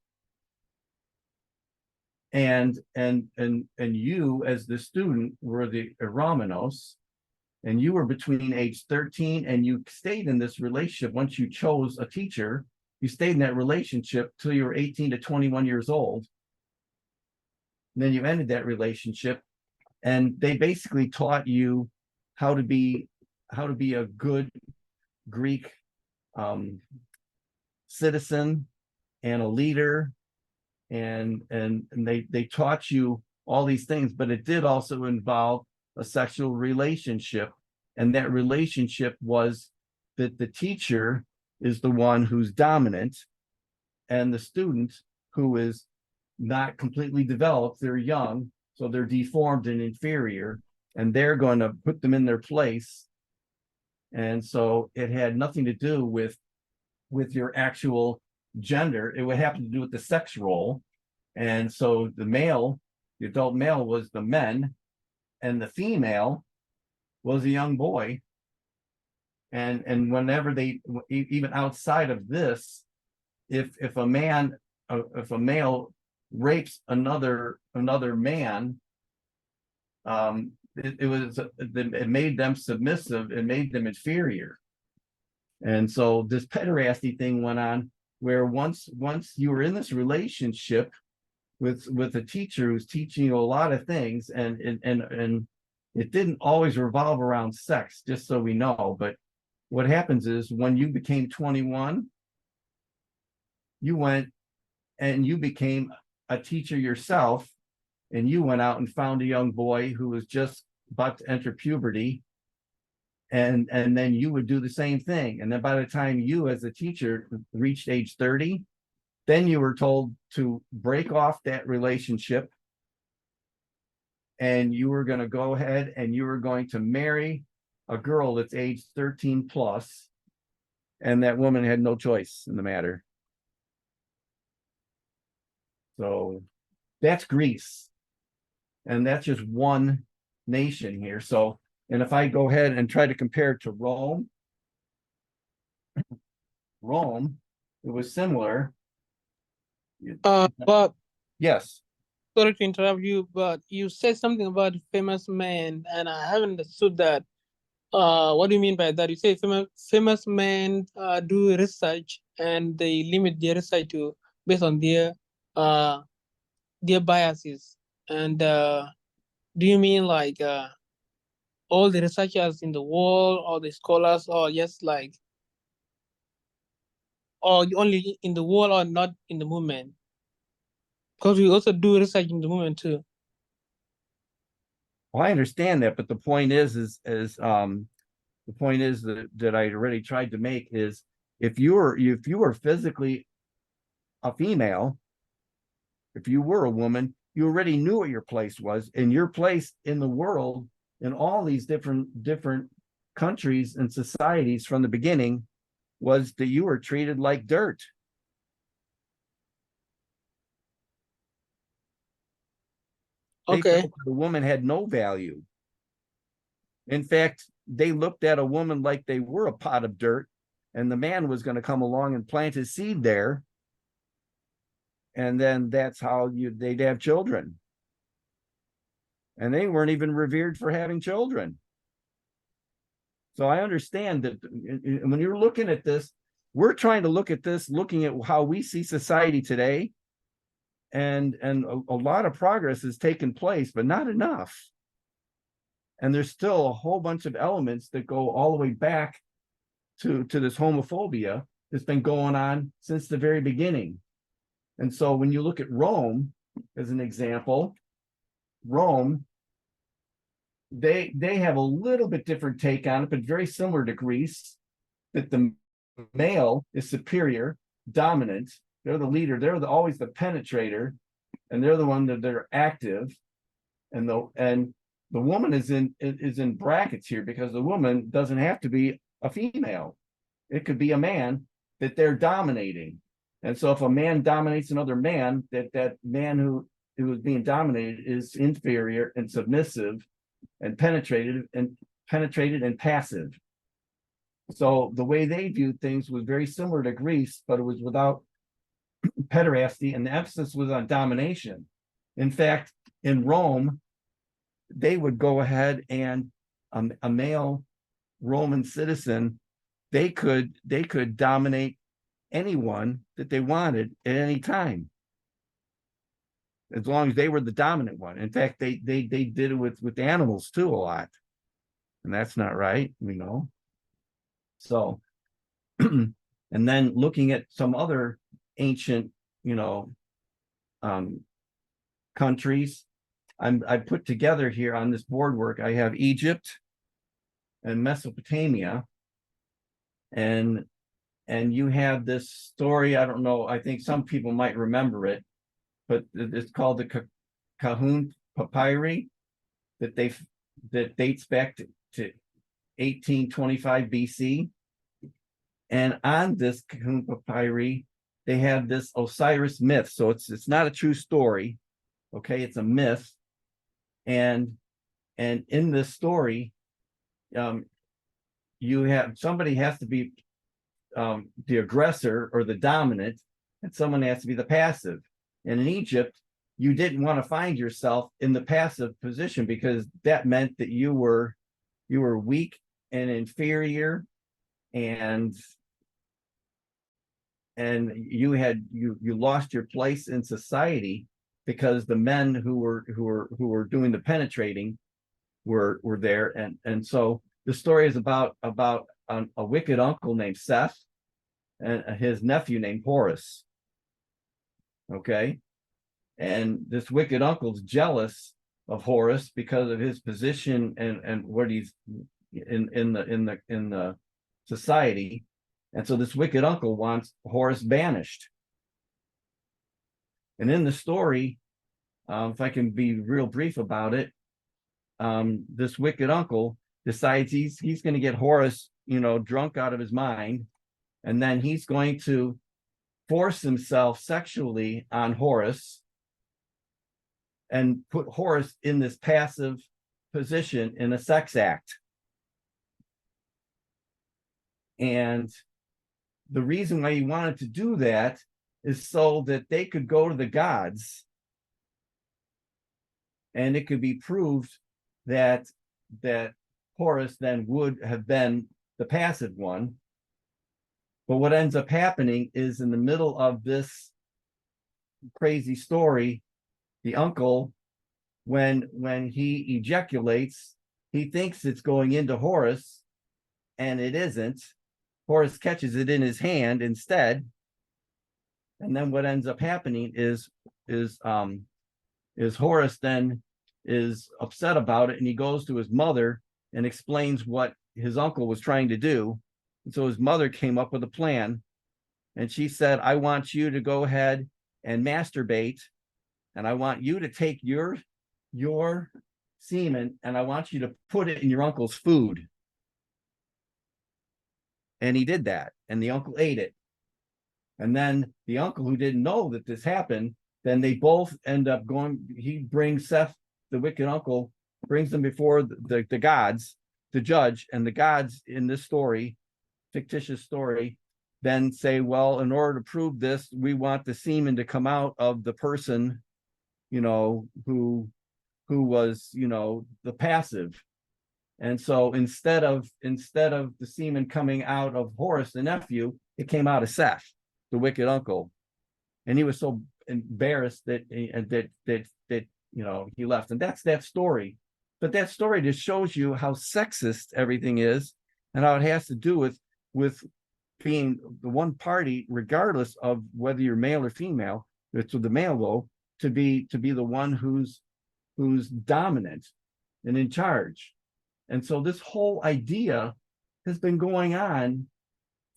And you as the student were the Eraminos, and you were between age 13, and you stayed in this relationship. Once you chose a teacher, you stayed in that relationship till you were 18 to 21 years old. And then you ended that relationship, and they basically taught you how to be a good Greek citizen and a leader, and they taught you all these things, but it did also involve a sexual relationship, and that relationship was that the teacher is the one who's dominant, and the student, who is not completely developed, they're young, so they're deformed and inferior, and they're going to put them in their place. And so it had nothing to do with your actual gender. It would have to do with the sex role. And so the adult male was the men, and the female was a young boy. And whenever they, even outside of this, if a male rapes another man, it made them submissive, it made them inferior. And so this pederasty thing went on, where once you were in this relationship with a teacher who's teaching you a lot of things, and it didn't always revolve around sex, just so we know. But what happens is, when you became 21, you went and you became a teacher yourself, and you went out and found a young boy who was just about to enter puberty, and then you would do the same thing. And then by the time you as a teacher reached age 30, then you were told to break off that relationship, and you were going to go ahead and you were going to marry a girl that's age 13 plus, and that woman had no choice in the matter. So that's Greece, and that's just one nation here. So, and if I go ahead and try to compare it to Rome, it was similar. But Yes. sorry to interrupt you, but you said something about famous men, and I haven't understood that. What do you mean by that? You say famous men do research, and they limit their research to based on their biases. And do you mean like all the researchers in the world, or the scholars, or just like, or only in the world, or not in the movement? Because we also do research in the movement too. Well, I understand that, but the point is that I already tried to make is, if you were physically a female, if you were a woman, you already knew what your place was, and your place in the world, in all these different countries and societies from the beginning, was that you were treated like dirt. They Okay. felt the woman had no value. In fact, they looked at a woman like they were a pot of dirt, and the man was going to come along and plant his seed there, and then that's how they'd have children. And they weren't even revered for having children. So I understand that when you're looking at this, we're trying to look at this, looking at how we see society today, and a lot of progress has taken place, but not enough. And there's still a whole bunch of elements that go all the way back to this homophobia that's been going on since the very beginning. And so when you look at Rome as an example, Rome they have a little bit different take on it, but very similar to Greece, that the male is superior, dominant. They're the leader. They're always the penetrator, and they're the one that they're active. And the woman is in brackets here because the woman doesn't have to be a female. It could be a man that they're dominating. And so if a man dominates another man, that man who is being dominated is inferior and submissive and penetrated and passive. So the way they viewed things was very similar to Greece, but it was without pederasty, and the emphasis was on domination. In fact, in Rome, they would go ahead and a male Roman citizen, they could dominate anyone that they wanted at any time, as long as they were the dominant one. In fact, they did it with animals too a lot, and that's not right, we know. So, and then looking at some other ancient, countries, I put together here on this board work, I have Egypt and Mesopotamia, and you have this story, I don't know, I think some people might remember it, but it's called the Kahun Papyri, that dates back to 1825 BC. And on this Kahun Papyri, they have this Osiris myth. So it's not a true story. Okay, it's a myth. And in this story, you have somebody has to be the aggressor or the dominant, and someone has to be the passive. And in Egypt, you didn't want to find yourself in the passive position, because that meant that you were weak and inferior, and you lost your place in society, because the men who were doing the penetrating were there. And so the story is about a wicked uncle named Seth and his nephew named Horus. Okay, and this wicked uncle's jealous of Horus because of his position and what he's in the society. And so this wicked uncle wants Horus banished. And in the story, if I can be real brief about it, this wicked uncle decides he's going to get Horus, drunk out of his mind, and then he's going to force himself sexually on Horus and put Horus in this passive position in a sex act. And the reason why he wanted to do that is so that they could go to the gods, and it could be proved that Horus then would have been the passive one. But what ends up happening is, in the middle of this crazy story, the uncle, when he ejaculates, he thinks it's going into Horus, and it isn't. Horus catches it in his hand instead. And then what ends up happening is Horus then is upset about it, and he goes to his mother and explains what his uncle was trying to do. And so his mother came up with a plan, and she said, I want you to go ahead and masturbate, and I want you to take your semen, and I want you to put it in your uncle's food. And he did that, and the uncle ate it. And then the uncle, who didn't know that this happened, then they both end up going, he brings Seth, the wicked uncle, brings them before the gods to judge, and the gods in this story, fictitious story, then say, well, in order to prove this, we want the semen to come out of the person, who was, the passive. And so instead of the semen coming out of Horus, the nephew, it came out of Seth, the wicked uncle. And he was so embarrassed that he left. And that's that story. But that story just shows you how sexist everything is, and how it has to do with being the one party, regardless of whether you're male or female. It's with the male, though, to be the one who's dominant. and in charge. And so this whole idea has been going on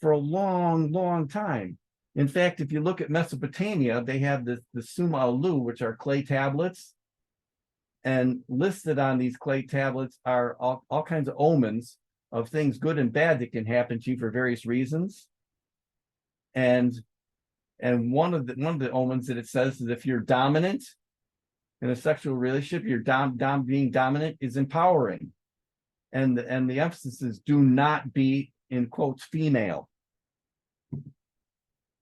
for a long, long time. In fact, if you look at Mesopotamia, they have the Suma Alu, which are clay tablets. And listed on these clay tablets are all kinds of omens of things good and bad that can happen to you for various reasons. And one of the omens that it says is if you're dominant in a sexual relationship, you're being dominant is empowering. And the emphasis is do not be, in quotes, female.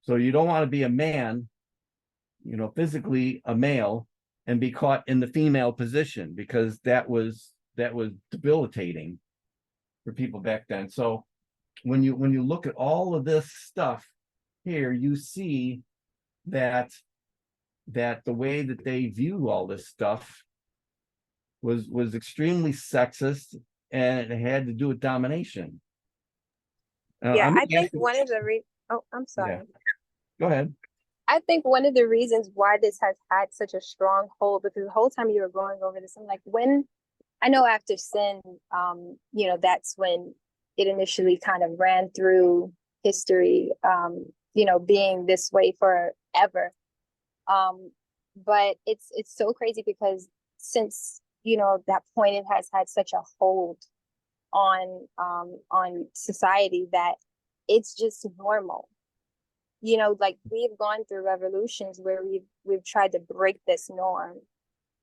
So you don't want to be a man, physically a male, and be caught in the female position, because that was debilitating for people back then. So when you look at all of this stuff here, you see that the way that they view all this stuff was extremely sexist, and it had to do with domination. Yeah, I'm I think asking- one of the oh, I'm sorry. Yeah. Go ahead. I think one of the reasons why this has had such a strong hold, because the whole time you were going over this, I'm like, when I know after sin, that's when it initially kind of ran through history, being this way forever. But it's so crazy because since, that point, it has had such a hold on society that it's just normal. Like we've gone through revolutions where we've tried to break this norm,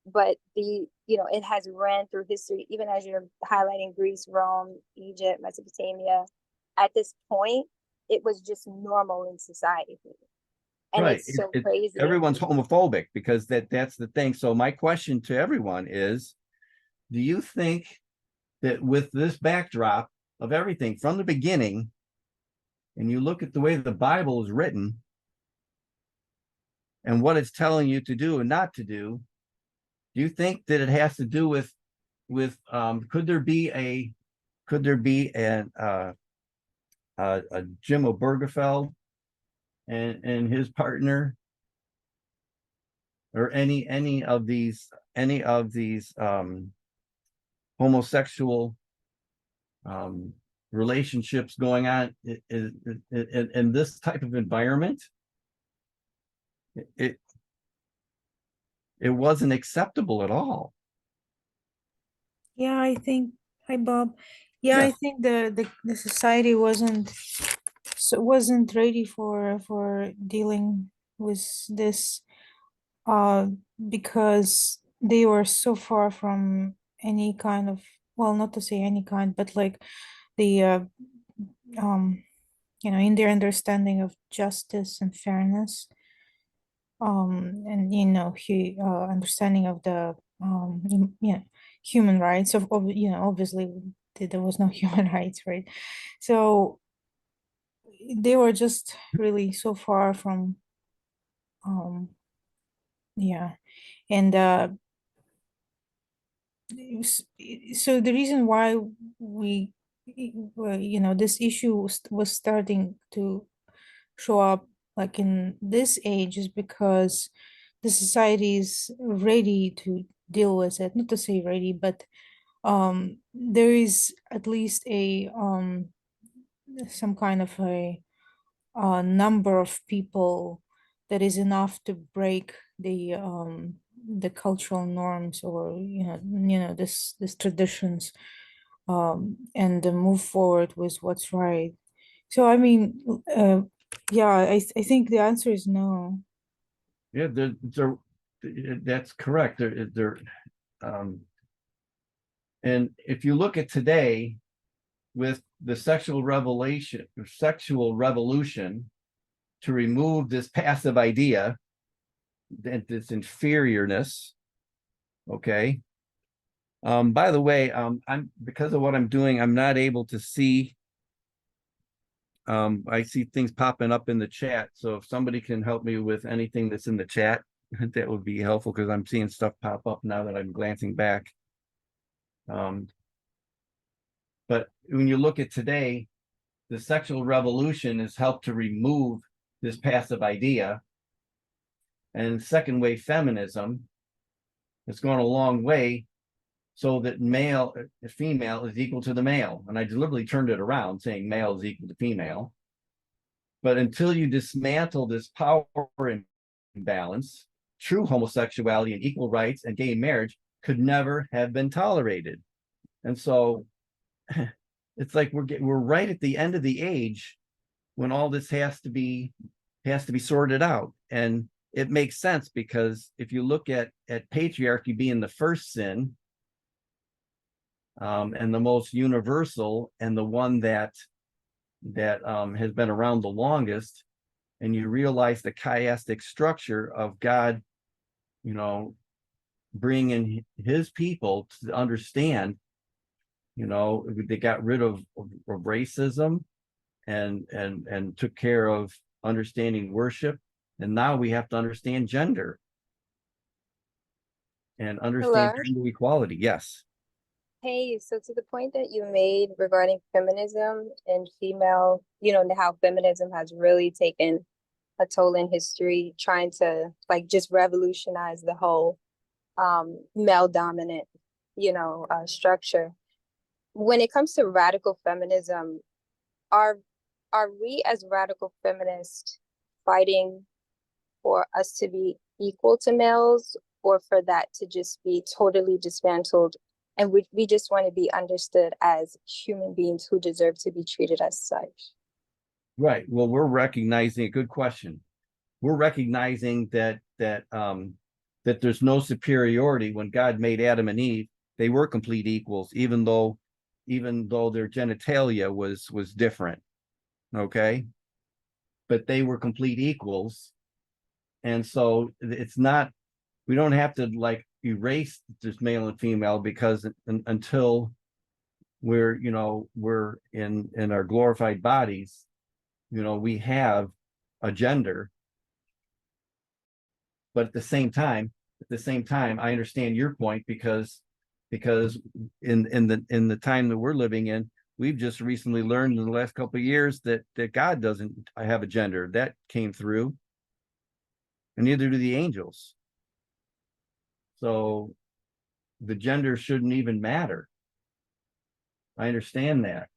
but it has ran through history, even as you're highlighting Greece, Rome, Egypt, Mesopotamia. At this point, it was just normal in society. And Right. it's so crazy. Everyone's homophobic because that's the thing. So my question to everyone is, do you think that with this backdrop of everything from the beginning, and you look at the way the Bible is written and what it's telling you to do and not to do you think that it has to do with could there be a Jim Obergefell and his partner, or any of these homosexual relationships going on in this type of environment? It wasn't acceptable at all. Yeah, I think, hi Bob. Yeah, I Yes. think the society wasn't ready for dealing with this because they were so far from any kind of, well, not to say any kind, but like the in their understanding of justice and fairness, and understanding of the human rights of obviously there was no human rights, right? So they were just really so far from yeah. And so the reason why this issue was starting to show up like in this age is because the society is ready to deal with it. Not to say ready, but there is at least a some kind of a number of people that is enough to break the cultural norms, or this traditions, and then move forward with what's right. So I mean, yeah, I think the answer is no. Yeah, that's correct. And if you look at today, with the sexual revolution to remove this passive idea, this inferiorness. Okay. By the way, I'm, because of what I'm doing, I'm not able to see. I see things popping up in the chat. So if somebody can help me with anything that's in the chat, that would be helpful, because I'm seeing stuff pop up now that I'm glancing back. But when you look at today, the sexual revolution has helped to remove this passive idea. And second wave feminism has gone a long way so that female is equal to the male. And I deliberately turned it around saying male is equal to female. But until you dismantle this power imbalance, true homosexuality and equal rights and gay marriage could never have been tolerated. And so it's like we're right at the end of the age when all this has to be sorted out. And it makes sense, because if you look at patriarchy being the first sin, and the most universal, and the one that has been around the longest, and you realize the chiastic structure of God, bringing his people to understand, they got rid of racism and took care of understanding worship, and now we have to understand gender and understand Hello? gender equality. Yes. Hey, so to the point that you made regarding feminism and female, how feminism has really taken a toll in history, trying to like just revolutionize the whole male dominant, structure. When it comes to radical feminism, are we as radical feminists fighting for us to be equal to males, or for that to just be totally dismantled, and we just want to be understood as human beings who deserve to be treated as such? Right. Well, we're recognizing a good question. We're recognizing that there's no superiority. When God made Adam and Eve, they were complete equals, even though their genitalia was different. Okay. But they were complete equals. And so it's not, we don't have to like erase this male and female, because until we're in our glorified bodies, we have a gender. But at the same time, I understand your point, because in the time that we're living in, we've just recently learned in the last couple of years that God doesn't have a gender. That came through, and neither do the angels. So the gender shouldn't even matter. I understand that.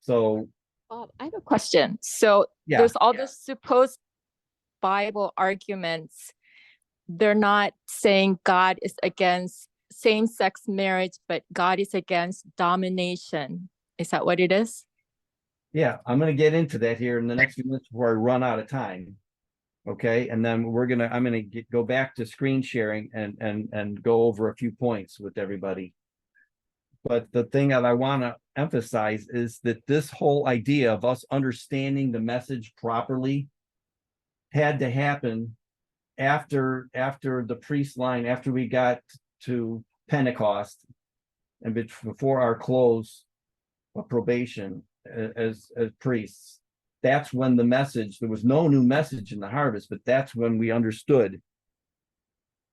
So I have a question. So yeah, there's all this supposed Bible arguments. They're not saying God is against same-sex marriage, but God is against domination. Is that what it is? yeah, I'm going to get into that here in the next few minutes before I run out of time. Okay, and then I'm going to go back to screen sharing and go over a few points with everybody. But the thing that I want to emphasize is that this whole idea of us understanding the message properly had to happen after the priest line, after we got to Pentecost, and before our close of probation as priests. That's when the message, there was no new message in the harvest, but that's when we understood.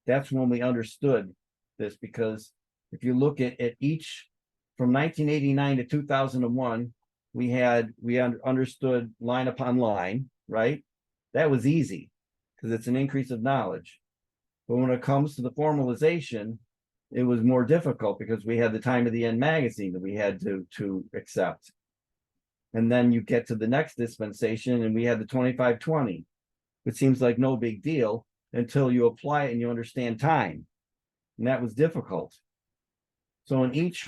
That's when we understood this, because if you look at each, from 1989 to 2001, we understood line upon line, right? That was easy, because it's an increase of knowledge. But when it comes to the formalization, it was more difficult, because we had the Time of the End magazine that we had to accept. And then you get to the next dispensation, and we had the 2520. It seems like no big deal until you apply it and you understand time. And that was difficult. So in each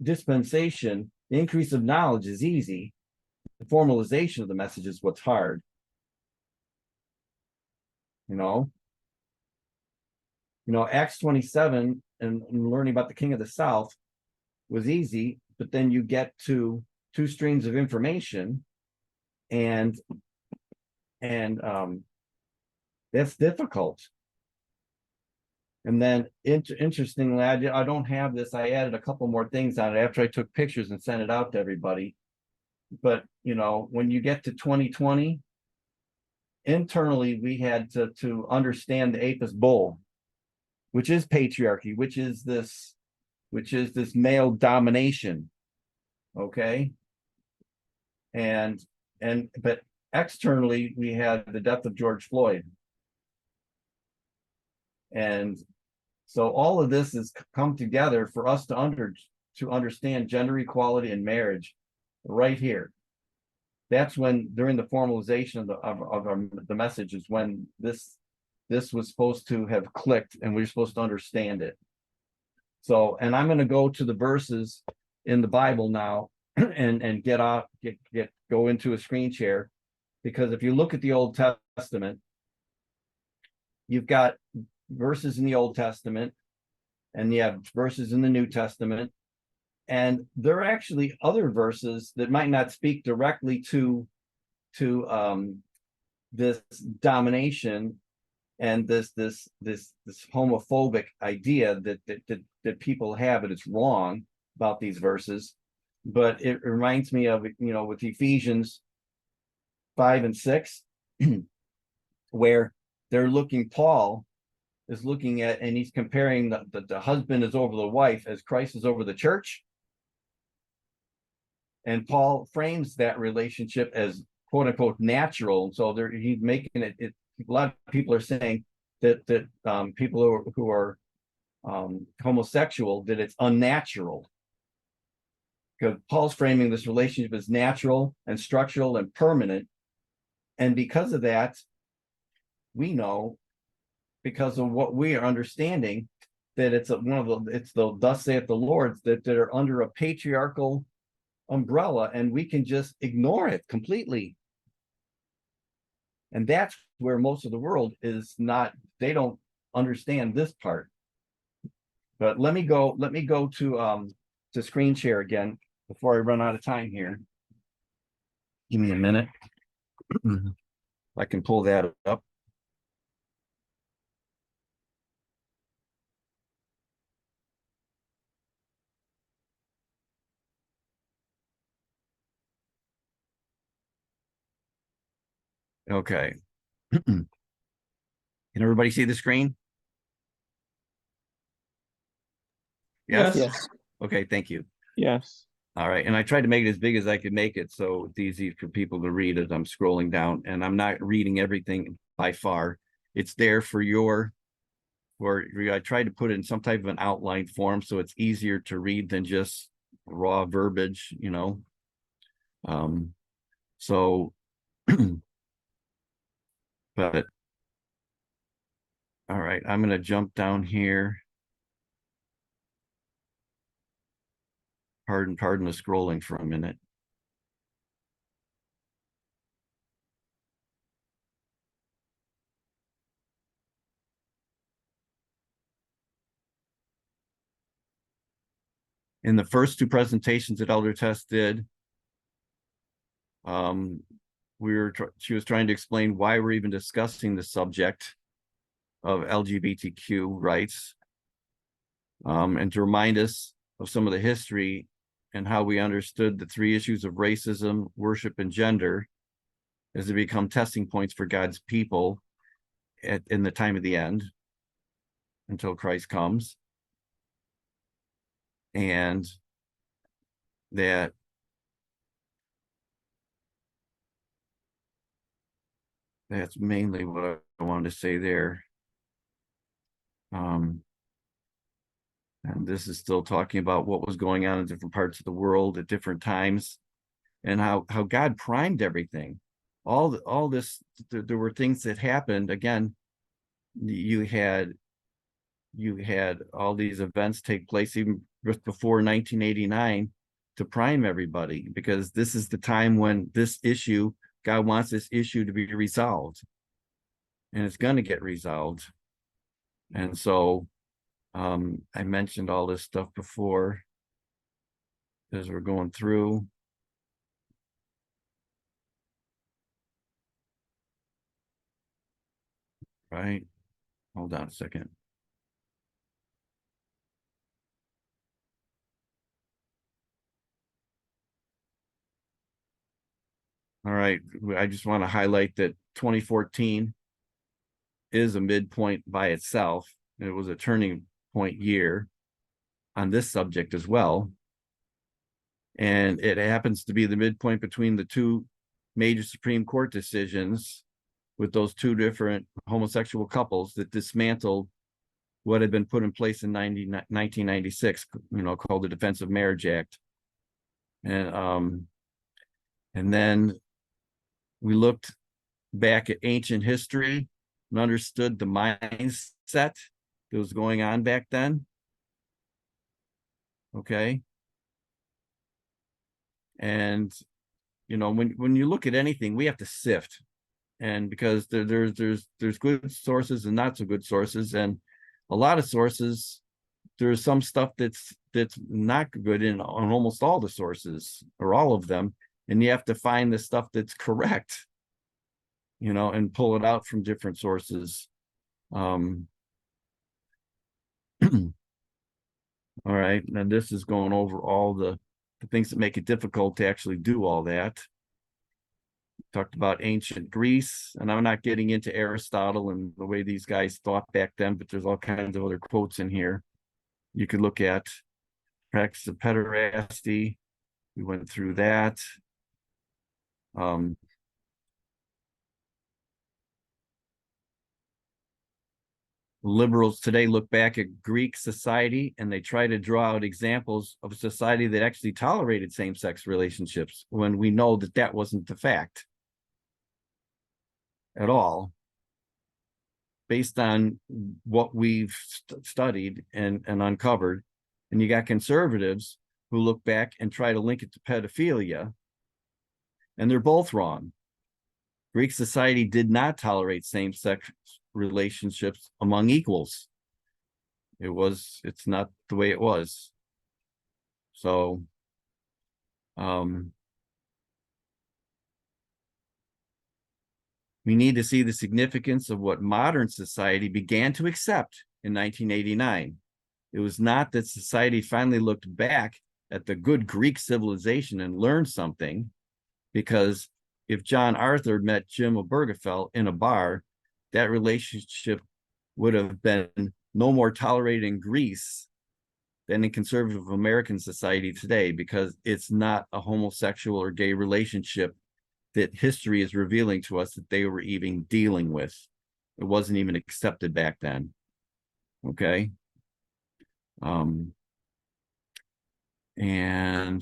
dispensation, the increase of knowledge is easy. The formalization of the message is what's hard. Acts 27 and learning about the King of the South was easy, but then you get to two streams of information, and that's difficult. And then interestingly, I don't have this. I added a couple more things on it after I took pictures and sent it out to everybody. But when you get to 2020, internally we had to understand the Apis bull, which is patriarchy, which is this male domination. Okay. But externally we had the death of George Floyd. And So all of this has come together for us to understand gender equality in marriage right here. That's when, during the formalization of the message, is when this was supposed to have clicked and we we're supposed to understand it. So, and I'm going to go to the verses in the Bible now and go into a screen share, because if you look at the Old Testament, you've got verses in the Old Testament and you have verses in the New Testament, and there are actually other verses that might not speak directly to this domination and this homophobic idea that people have, and it's wrong about these verses. But it reminds me of, with Ephesians 5 and 6, where Paul is looking at, and he's comparing the husband is over the wife as Christ is over the church. And Paul frames that relationship as quote unquote natural. So he's making it, a lot of people are saying that people who are homosexual, that it's unnatural. Because Paul's framing this relationship as natural and structural and permanent. And because of that, we know, because of what we are understanding, that it's the thus saith the Lord, that are under a patriarchal umbrella, and we can just ignore it completely. And that's where most of the world is not, they don't understand this part. But let me go to screen share again before I run out of time here. Give me a minute. I can pull that up. Okay. Can everybody see the screen? Yes? Yes. Okay, thank you. Yes. All right, and I tried to make it as big as I could make it so it's easy for people to read as I'm scrolling down, and I'm not reading everything by far. It's there for I tried to put it in some type of an outline form so it's easier to read than just raw verbiage, so but all right, I'm going to jump down here. Pardon the scrolling for a minute. In the first two presentations that Elder Tess did, she was trying to explain why we're even discussing the subject of LGBTQ rights, and to remind us of some of the history and how we understood the three issues of racism, worship, and gender as they become testing points for God's people in the time of the end until Christ comes. And that's mainly what I wanted to say there. And this is still talking about what was going on in different parts of the world at different times, and how God primed everything. All this, there were things that happened. Again, you had all these events take place even just before 1989 to prime everybody, because this is the time when God wants this issue to be resolved, and it's going to get resolved. And so I mentioned all this stuff before as we're going through. Right. Hold on a second. All right. I just want to highlight that 2014 is a midpoint by itself. It was a turning point year on this subject as well. And it happens to be the midpoint between the two major Supreme Court decisions with those two different homosexual couples that dismantled what had been put in place in 1996, called the Defense of Marriage Act. And then we looked back at ancient history and understood the mindset that was going on back then. Okay. And, when you look at anything, we have to sift. And because there's good sources and not so good sources, and a lot of sources, there's some stuff that's not good on almost all the sources or all of them, and you have to find the stuff that's correct, and pull it out from different sources. All right, and this is going over all the things that make it difficult to actually do all that. Talked about ancient Greece, and I'm not getting into Aristotle and the way these guys thought back then, but there's all kinds of other quotes in here you could look at. Practice of pederasty, we went through that. Liberals today look back at Greek society and they try to draw out examples of a society that actually tolerated same-sex relationships, when we know that that wasn't the fact at all, based on what we've studied and uncovered. And you got conservatives who look back and try to link it to pedophilia, and they're both wrong. Greek society did not tolerate same-sex relationships among equals. It's not the way it was. So, we need to see the significance of what modern society began to accept in 1989. It was not that society finally looked back at the good Greek civilization and learned something, because if John Arthur met Jim Obergefell in a bar, that relationship would have been no more tolerated in Greece than in conservative American society today, because it's not a homosexual or gay relationship that history is revealing to us that they were even dealing with. It wasn't even accepted back then. Okay. And I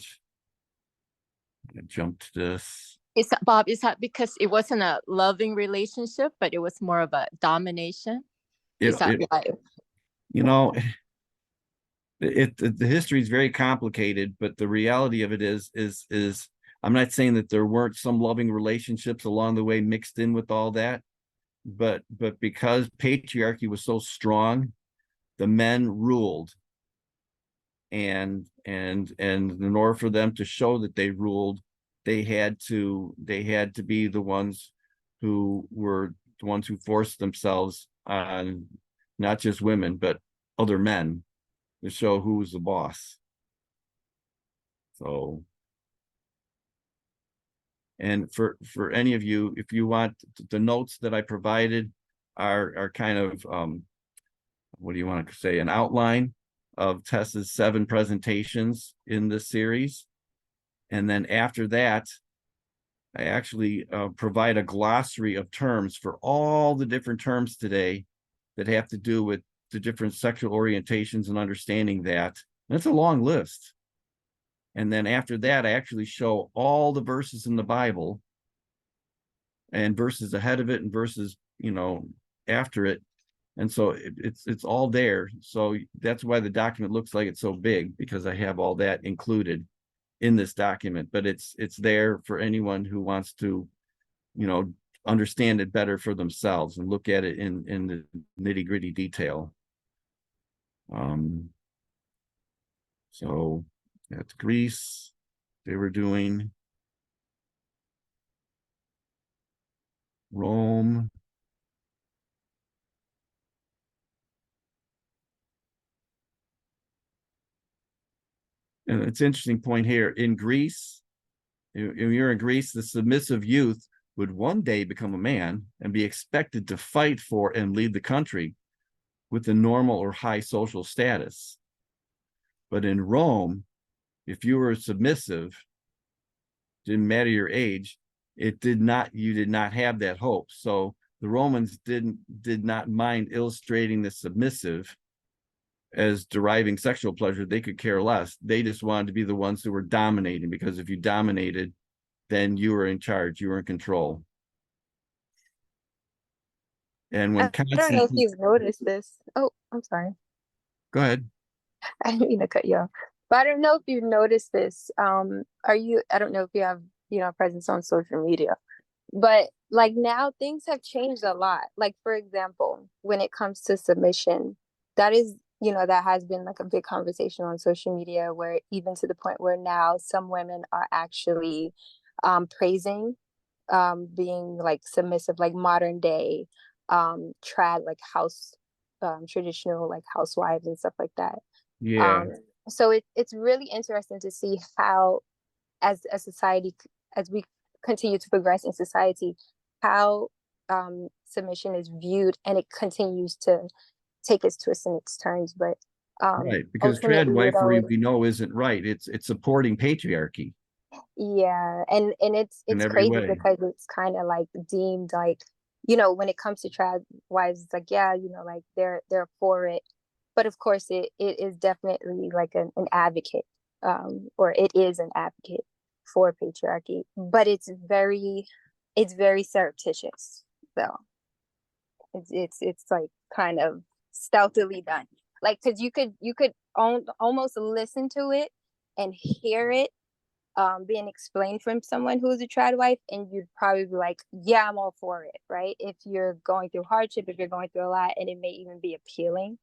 jumped to this. Bob, is that because it wasn't a loving relationship, but it was more of a domination? Is that why? The history is very complicated, but the reality of it is I'm not saying that there weren't some loving relationships along the way mixed in with all that, but because patriarchy was so strong, the men ruled, and in order for them to show that they ruled, they had to be the ones who forced themselves on not just women but other men to show who was the boss. So, and for any of you, if you want, the notes that I provided are kind of what do you want to say, an outline of Tessa's 7 presentations in this series. And then after that, I actually provide a glossary of terms for all the different terms today that have to do with the different sexual orientations and understanding that. And it's a long list. And then after that, I actually show all the verses in the Bible and verses ahead of it and verses, after it. And so it's all there. So that's why the document looks like it's so big, because I have all that included in this document. But it's there for anyone who wants to, understand it better for themselves and look at it in the nitty-gritty detail. So that's Greece. They were doing Rome. And it's an interesting point here. In Greece, if you're in Greece, the submissive youth would one day become a man and be expected to fight for and lead the country with the normal or high social status. But in Rome, if you were submissive, didn't matter your age, you did not have that hope. So the Romans did not mind illustrating the submissive as deriving sexual pleasure, they could care less. They just wanted to be the ones who were dominating, because if you dominated, then you were in charge, you were in control. And when I don't know if Constantine, you've noticed this. Oh, I'm sorry. go ahead. I didn't mean to cut you off. But I don't know if you've noticed this. I don't know if you have, presence on social media. But like now things have changed a lot. Like for example, when it comes to submission, that is, that has been like a big conversation on social media, where even to the point where now some women are actually praising being like submissive, like modern day trad, like house traditional like housewives and stuff like that. Yeah, So it's really interesting to see how as a society, as we continue to progress in society, how submission is viewed, and it continues to take its twists and its turns. But right. Because trad ultimately, it wifery, always, we know, isn't right. It's supporting patriarchy yeah, and it's in it's every crazy way. because it's kind of like deemed like, when it comes to trad wives, it's like, yeah, like they're for it, but of course it is definitely like an advocate, or it is an advocate for patriarchy, but it's very surreptitious though. It's like kind of stealthily done, like because you could almost listen to it and hear it being explained from someone who's a trad wife, and you'd probably be like, yeah, I'm all for it, right? If you're going through hardship, if you're going through a lot, and it may even be appealing,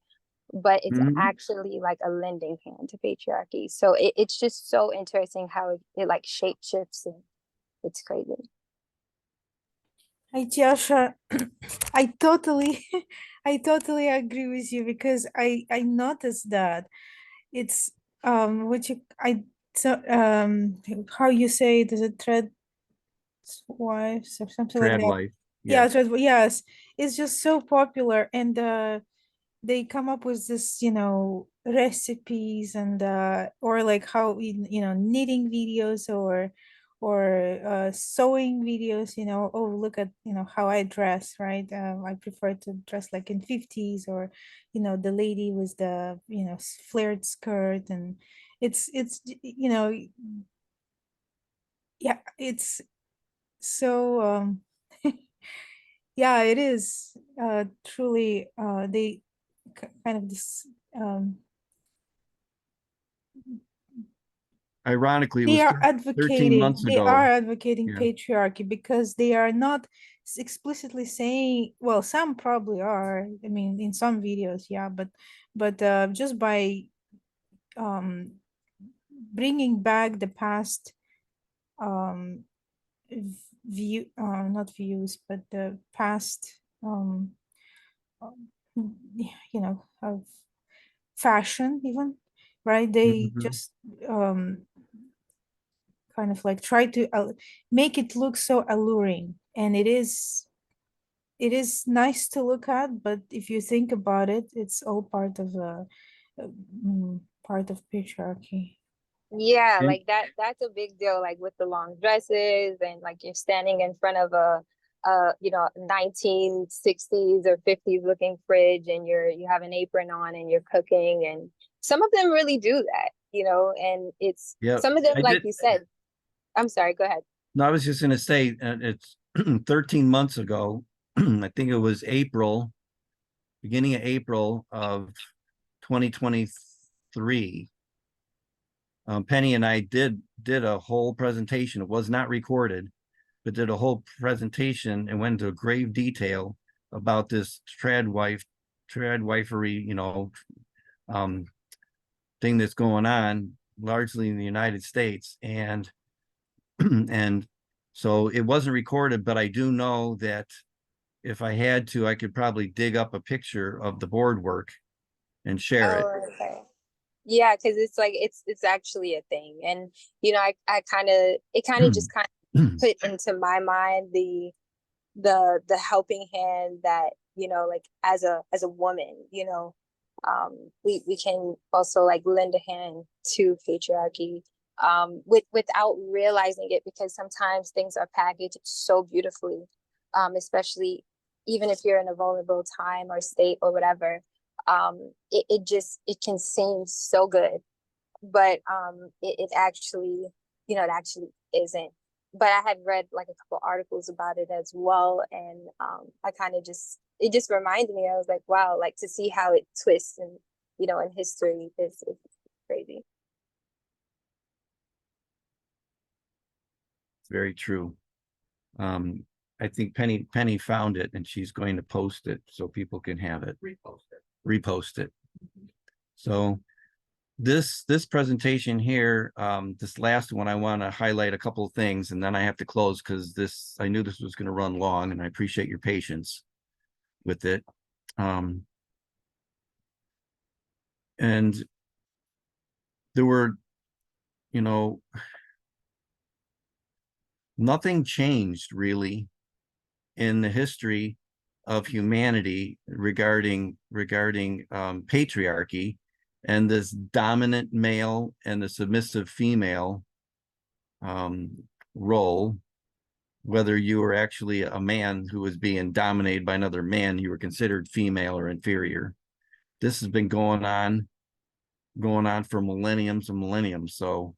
but it's Mhm. actually like a lending hand to patriarchy. So it's just so interesting how it like shape shifts, and it's crazy. Hi, Tiasha. I totally, I totally agree with you because I noticed that it's which I so how you say it, is it thread wives or something like Trad that? wife. Yeah, Yes. yes, it's just so popular, and they come up with this, recipes and or like how knitting videos or sewing videos, oh, look at how I dress, right? I prefer to dress like in 50s, or the lady with the flared skirt, and it's yeah, it's so yeah, it is truly they kind of this Ironically, it they was are 13 advocating months ago. Yeah. patriarchy because they are not explicitly saying, well, some probably are, I mean, in some videos, yeah, but just by um bringing back the past um view, not views, but the past um, of fashion even, right? They Mhm. just kind of like try to make it look so alluring, and it is nice to look at, but if you think about it, it's all part of part of patriarchy. Yeah, And like that's a big deal, like with the long dresses, and like you're standing in front of a 1960s or 50s looking fridge, and you have an apron on and you're cooking, and some of them really do that, and it's yeah, some of them, I like did. you said. I'm sorry, go ahead. No, I was just going to say, it's 13 months ago. I think it was April, beginning of April of 2023. Penny and I did a whole presentation. It was not recorded, but did a whole presentation and went into grave detail about this trad wifery, thing that's going on largely in the United States. And and so it wasn't recorded, but I do know that if I had to, I could probably dig up a picture of the board work and share it. Oh, okay. Yeah, because it's like it's actually a thing, and I kind of it kind of just kind of put into my mind the helping hand that, like as a woman, we can also like lend a hand to patriarchy, without realizing it, because sometimes things are packaged so beautifully, especially even if you're in a vulnerable time or state or whatever. it can seem so good, but it actually, you know, it actually isn't. But I had read like a couple articles about it as well, and I kind of just, it just reminded me. I was like, wow, like to see how it twists and, you know, in history is crazy. It's very true. I think Penny found it and she's going to post it so people can have it. Repost it. So this presentation here, this last one, I want to highlight a couple of things and then I have to close because I knew this was going to run long and I appreciate your patience with it. And there were, you know, nothing changed really in the history of humanity regarding patriarchy and this dominant male and the submissive female role. Whether you were actually a man who was being dominated by another man, you were considered female or inferior. This has been going on for millenniums and millenniums. So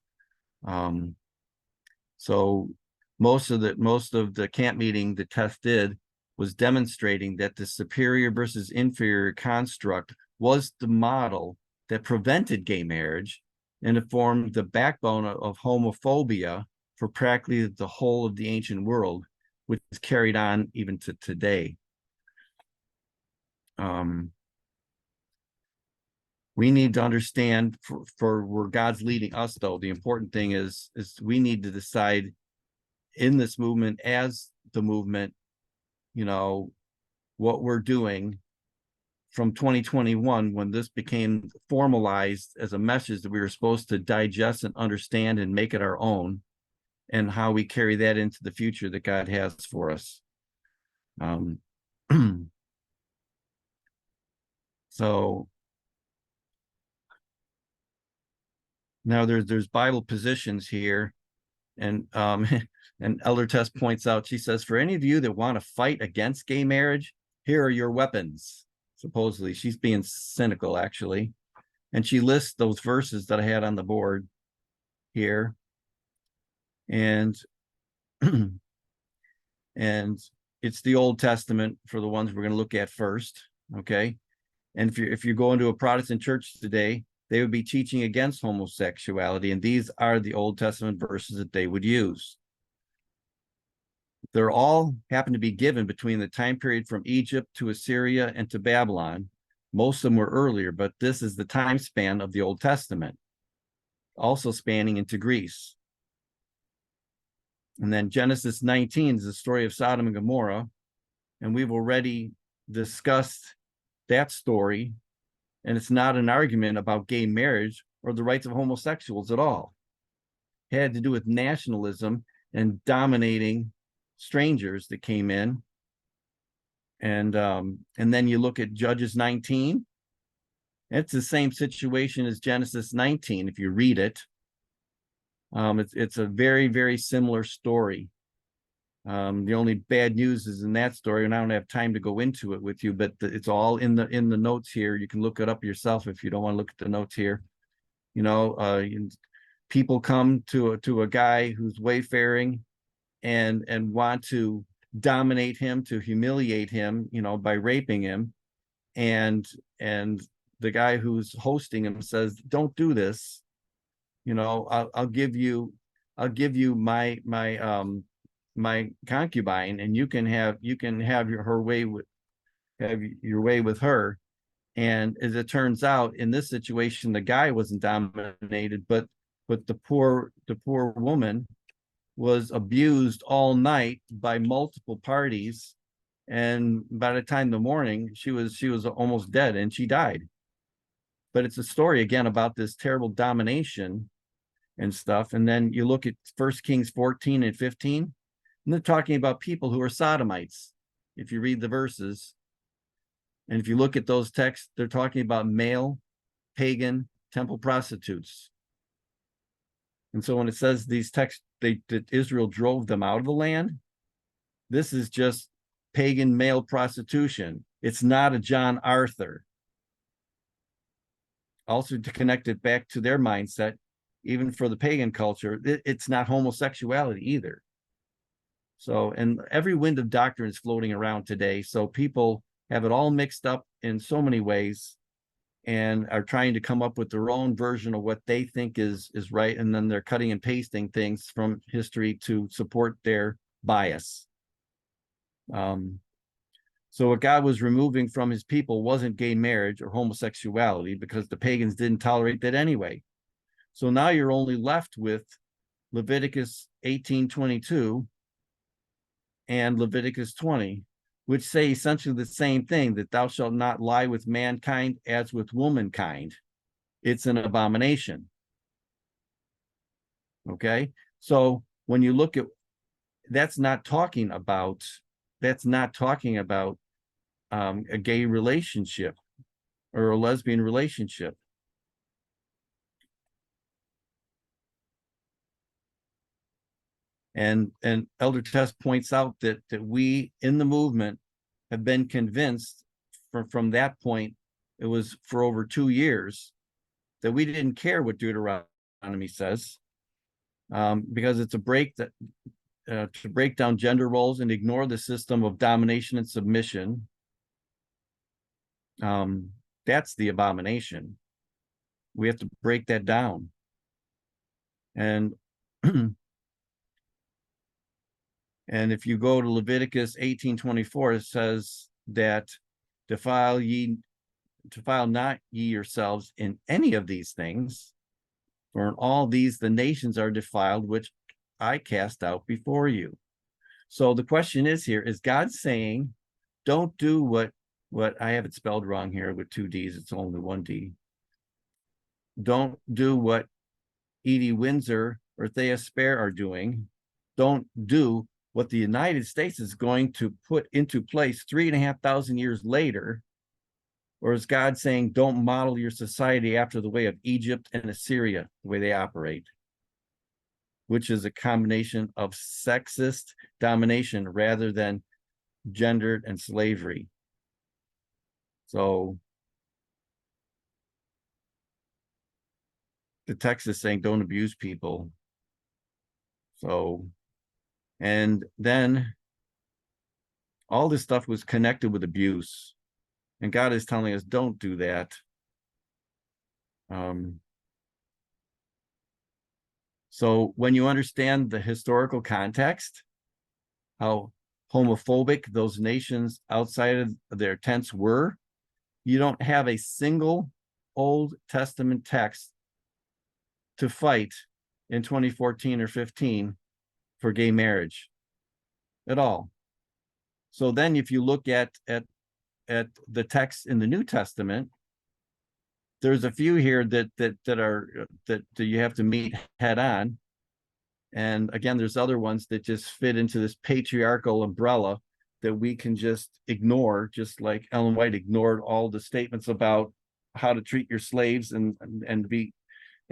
most of the camp meeting the test did was demonstrating that the superior versus inferior construct was the model that prevented gay marriage, and it formed the backbone of homophobia for practically the whole of the ancient world, which is carried on even to today. We need to understand for where God's leading us, though, the important thing is we need to decide in this movement, as the movement, you know, what we're doing from 2021, when this became formalized as a message that we were supposed to digest and understand and make it our own, and how we carry that into the future that God has for us. So now there's Bible positions here, and and Elder Tess points out, she says, for any of you that want to fight against gay marriage, here are your weapons. Supposedly, she's being cynical, actually. And she lists those verses that I had on the board here. And and it's the Old Testament for the ones we're going to look at first, okay? And if you go into a Protestant church today, they would be teaching against homosexuality, and these are the Old Testament verses that they would use. They're all happen to be given between the time period from Egypt to Assyria and to Babylon. Most of them were earlier, but this is the time span of the Old Testament, also spanning into Greece. And then Genesis 19 is the story of Sodom and Gomorrah, and we've already discussed that story, and it's not an argument about gay marriage or the rights of homosexuals at all. It had to do with nationalism and dominating strangers that came in. And then you look at Judges 19. It's the same situation as Genesis 19 if you read it. It's a very, very similar story. The only bad news is in that story, and I don't have time to go into it with you, but it's all in the notes here. You can look it up yourself if you don't want to look at the notes here. You know, people come to a guy who's wayfaring and want to dominate him, to humiliate him, you know, by raping him, and the guy who's hosting him says, "Don't do this. You know, I'll give you my concubine, and you can have your way with her." And as it turns out, in this situation, the guy wasn't dominated, but the poor woman was abused all night by multiple parties, and by the time the morning, she was almost dead, and she died. But it's a story again about this terrible domination and stuff. And then you look at 1 Kings 14 and 15, and they're talking about people who are sodomites. If you read the verses, and if you look at those texts, they're talking about male pagan temple prostitutes. And so when it says these texts, that Israel drove them out of the land, this is just pagan male prostitution. It's not a John Arthur. also to connect it back to their mindset, even for the pagan culture, it's not homosexuality either. So, and every wind of doctrine is floating around today. So people have it all mixed up in so many ways and are trying to come up with their own version of what they think is right. And then they're cutting and pasting things from history to support their bias. So what God was removing from his people wasn't gay marriage or homosexuality, because the pagans didn't tolerate that anyway. So now you're only left with Leviticus 18:22 and Leviticus 20, which say essentially the same thing, that thou shalt not lie with mankind as with womankind. It's an abomination. Okay, so when you look at, that's not talking about a gay relationship or a lesbian relationship. And Elder Test points out that we in the movement have been convinced from that point, it was for over 2 years, that we didn't care what Deuteronomy says, because it's a break that to break down gender roles and ignore the system of domination and submission. That's the abomination. We have to break that down. And and if you go to Leviticus 18:24, it says that defile not ye yourselves in any of these things, for in all these the nations are defiled, which I cast out before you. So the question is here, is God saying, don't do what I have it spelled wrong here with 2 D's, it's only 1 D. Don't do what Edie Windsor or Thea Spare are doing. Don't do what the United States is going to put into place 3,500 years later. Or is God saying, don't model your society after the way of Egypt and Assyria, the way they operate, which is a combination of sexist domination rather than gendered and slavery. So the text is saying, don't abuse people. So, and then all this stuff was connected with abuse. And God is telling us, don't do that. So when you understand the historical context, how homophobic those nations outside of their tents were, you don't have a single Old Testament text to fight in 2014 or 15 for gay marriage at all. So then if you look at the text in the New Testament, there's a few here that you have to meet head on. And again, there's other ones that just fit into this patriarchal umbrella that we can just ignore, just like Ellen White ignored all the statements about how to treat your slaves and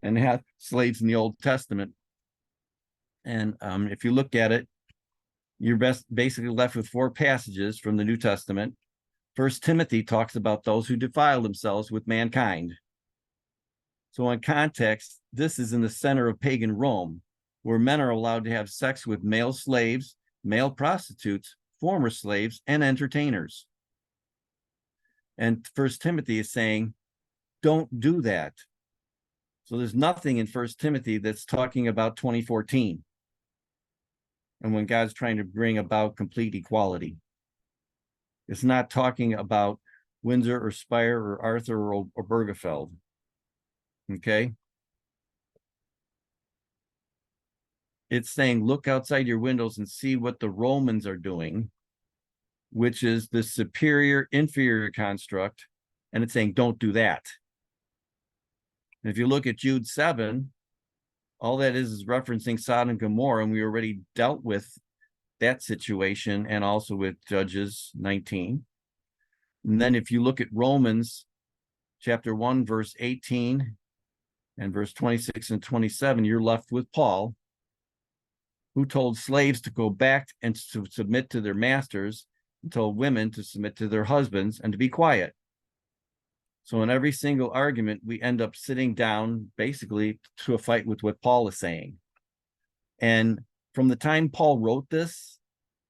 have slaves in the Old Testament. And if you look at it, you're basically left with 4 passages from the New Testament. First Timothy talks about those who defile themselves with mankind. So in context, this is in the center of pagan Rome, where men are allowed to have sex with male slaves, male prostitutes, former slaves, and entertainers. And First Timothy is saying, don't do that. So there's nothing in First Timothy that's talking about 2014. And when God's trying to bring about complete equality. It's not talking about Windsor or Spire or Arthur or Bergefeld. Okay. It's saying, look outside your windows and see what the Romans are doing, which is the superior inferior construct. And it's saying, don't do that. And if you look at Jude 7, all that is referencing Sodom and Gomorrah, and we already dealt with that situation and also with Judges 19. And then if you look at Romans chapter 1, verse 18 and verse 26 and 27, you're left with Paul, who told slaves to go back and to submit to their masters, and told women to submit to their husbands and to be quiet. So in every single argument, we end up sitting down basically to a fight with what Paul is saying. And from the time Paul wrote this,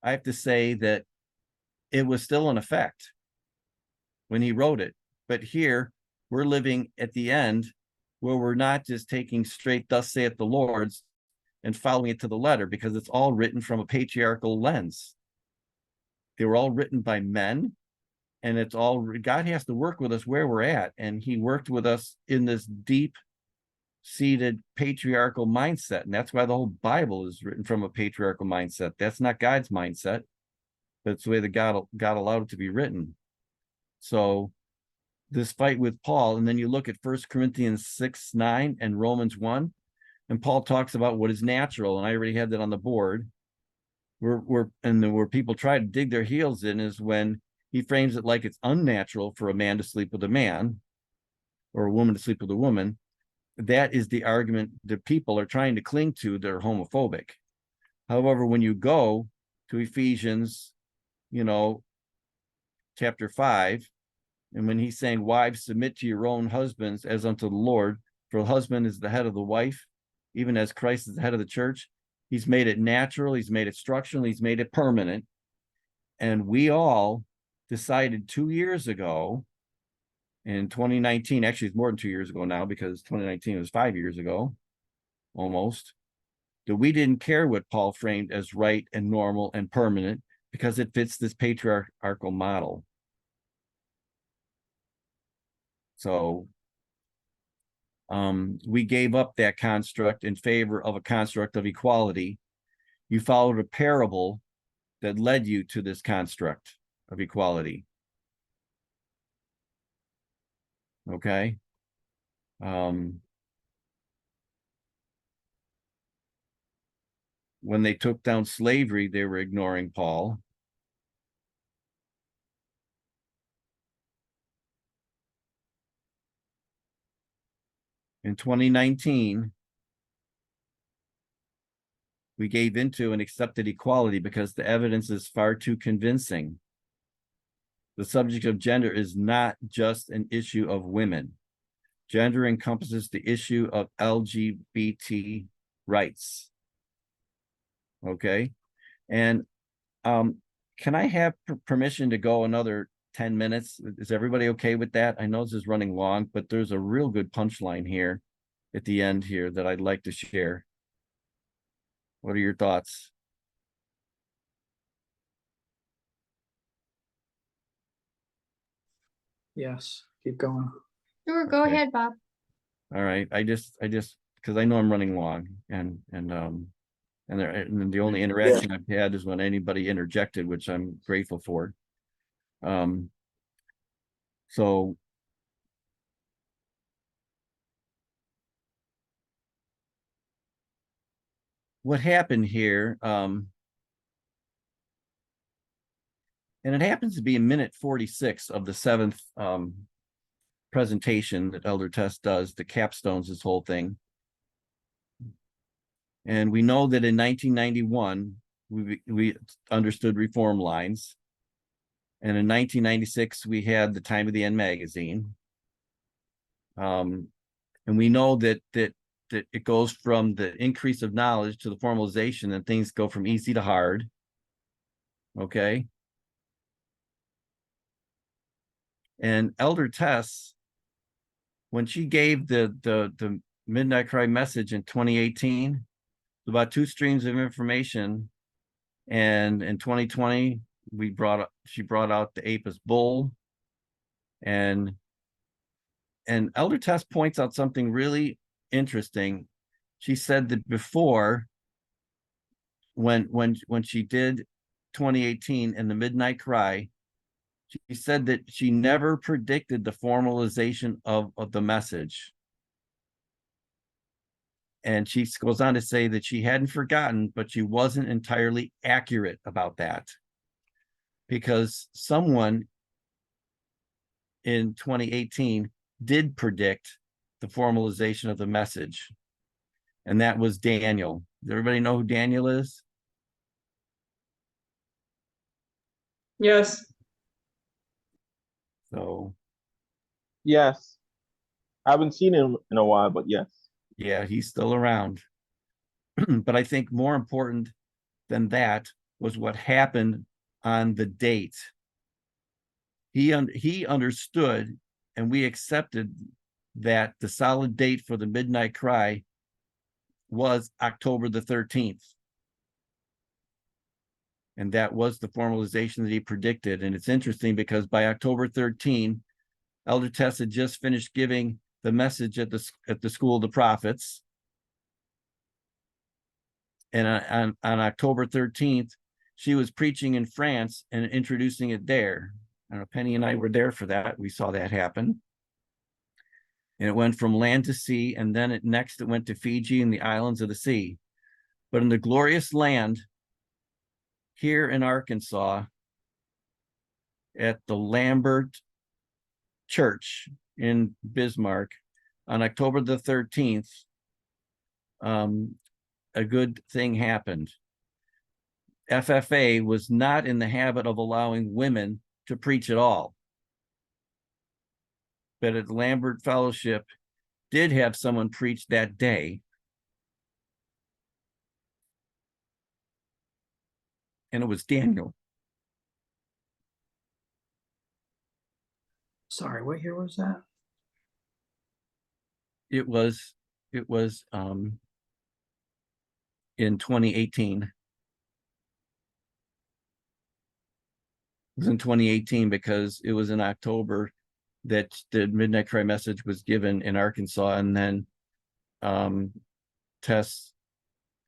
I have to say that it was still in effect when he wrote it. But here we're living at the end where we're not just taking straight, thus saith the Lord's, and following it to the letter, because it's all written from a patriarchal lens. They were all written by men, and it's all, God has to work with us where we're at. And he worked with us in this deep seated patriarchal mindset. And that's why the whole Bible is written from a patriarchal mindset. That's not God's mindset, but it's the way that God allowed it to be written. So this fight with Paul, and then you look at 1 Corinthians 6:9 and Romans 1, and Paul talks about what is natural, and I already had that on the board. Where people try to dig their heels in is when he frames it like it's unnatural for a man to sleep with a man or a woman to sleep with a woman. That is the argument that people are trying to cling to. They're homophobic. However, when you go to Ephesians, chapter 5, and when he's saying, wives, submit to your own husbands as unto the Lord, for the husband is the head of the wife, even as Christ is the head of the church. He's made it natural, he's made it structural, he's made it permanent. And we all decided 2 years ago, in 2019, actually it's more than 2 years ago now, because 2019 was 5 years ago, almost, that we didn't care what Paul framed as right and normal and permanent, because it fits this patriarchal model. So we gave up that construct in favor of a construct of equality. You followed a parable that led you to this construct of equality. Okay. When they took down slavery, they were ignoring Paul. In 2019, we gave into and accepted equality because the evidence is far too convincing. The subject of gender is not just an issue of women. Gender encompasses the issue of LGBT rights. Okay. And can I have permission to go another 10 minutes? Is everybody okay with that? I know this is running long, but there's a real good punchline here at the end here that I'd like to share. What are your thoughts? Yes, keep going. Sure, go Okay. ahead, Bob. All right. I just because I know I'm running long, and the only interaction I've had is when anybody interjected, which I'm grateful for. So what happened here, and it happens to be in minute 46 of the 7th presentation that Elder Tess does, that capstones this whole thing. And we know that in 1991, we understood reform lines. And in 1996, we had the Time of the End magazine. And we know that it goes from the increase of knowledge to the formalization, and things go from easy to hard. Okay. And Elder Tess, when she gave the Midnight Cry message in 2018, about 2 streams of information. And in 2020, she brought out the Apis bull. And Elder Tess points out something really interesting. She said that before, when she did 2018 and the Midnight Cry, she said that she never predicted the formalization of the message. And she goes on to say that she hadn't forgotten, but she wasn't entirely accurate about that, because someone in 2018 did predict the formalization of the message, and that was Daniel. Does everybody know who Daniel is? Yes. So Yes. I haven't seen him in a while, but yes. Yeah, he's still around. But I think more important than that was what happened on the date. He understood, and we accepted that the solid date for the midnight cry was October the 13th. And that was the formalization that he predicted. And it's interesting because by October 13, Elder Tess had just finished giving the message at the School of the Prophets. And on October 13th, she was preaching in France and introducing it there. I know Penny and I were there for that. We saw that happen. And it went from land to sea, and then next it went to Fiji and the islands of the sea. But in the glorious land here in Arkansas, at the Lambert Church in Bismarck, on October the 13th, a good thing happened. FFA was not in the habit of allowing women to preach at all. But at Lambert Fellowship did have someone preach that day. And it was Daniel. Sorry, what year was that? It was in 2018. It was in 2018 because it was in October that the Midnight Cry message was given in Arkansas, and then Tess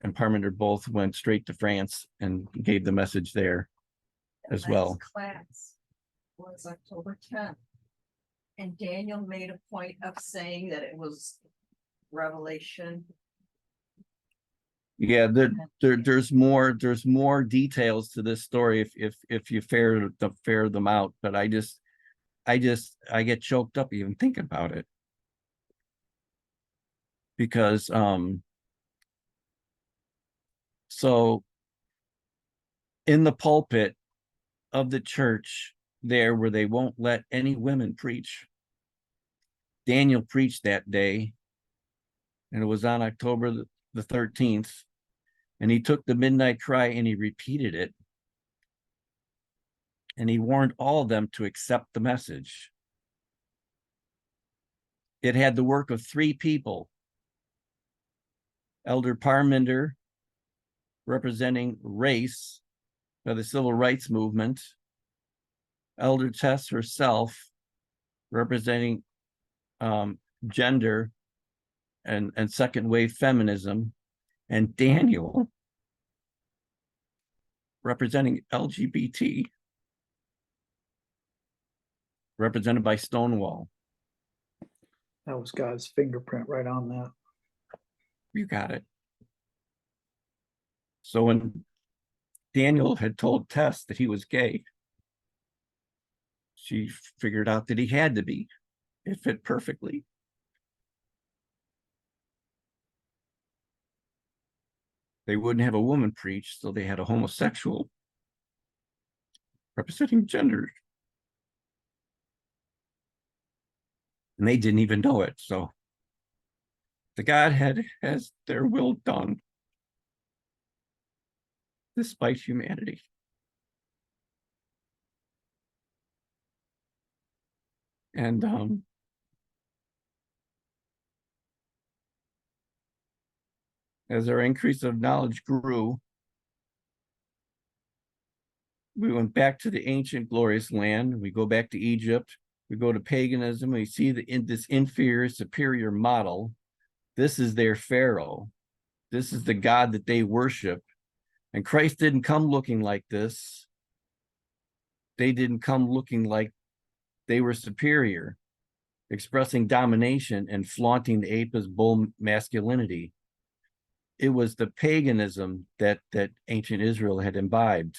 and Parmenter both went straight to France and gave the message there as well. Class was October 10th. And Daniel made a point of saying that it was Revelation. Yeah, there's more details to this story if you fair them out, but I get choked up even thinking about it. Because so in the pulpit of the church there where they won't let any women preach, Daniel preached that day, and it was on October the 13th, and he took the midnight cry and he repeated it, and he warned all of them to accept the message. It had the work of 3 people: Elder Parmenter, representing race by the civil rights movement; Elder Tess herself, representing gender and second wave feminism; and Daniel, representing LGBT, represented by Stonewall. That was God's fingerprint right on that. You got it. So when Daniel had told Tess that he was gay, she figured out that he had to be. It fit perfectly. They wouldn't have a woman preach, so they had a homosexual representing gender. And they didn't even know it. So the Godhead has their will done despite humanity. And as our increase of knowledge grew, we went back to the ancient glorious land. We go back to Egypt. We go to paganism. We see this inferior, superior model. This is their Pharaoh. This is the God that they worship. And Christ didn't come looking like this. They didn't come looking like they were superior, expressing domination and flaunting the ape bull masculinity. It was the paganism that ancient Israel had imbibed.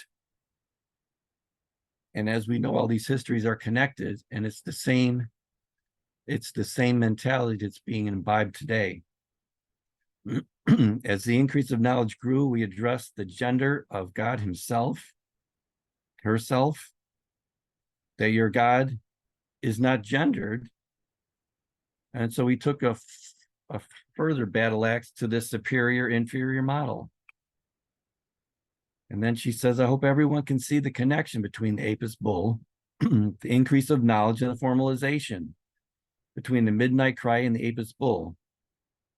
And as we know, all these histories are connected, and it's the same mentality that's being imbibed today. As the increase of knowledge grew, we addressed the gender of God himself, herself, that your God is not gendered, And so we took a further battle axe to this superior inferior model. And then she says, I hope everyone can see the connection between the Apis bull, the increase of knowledge, and the formalization between the midnight cry and the Apis bull.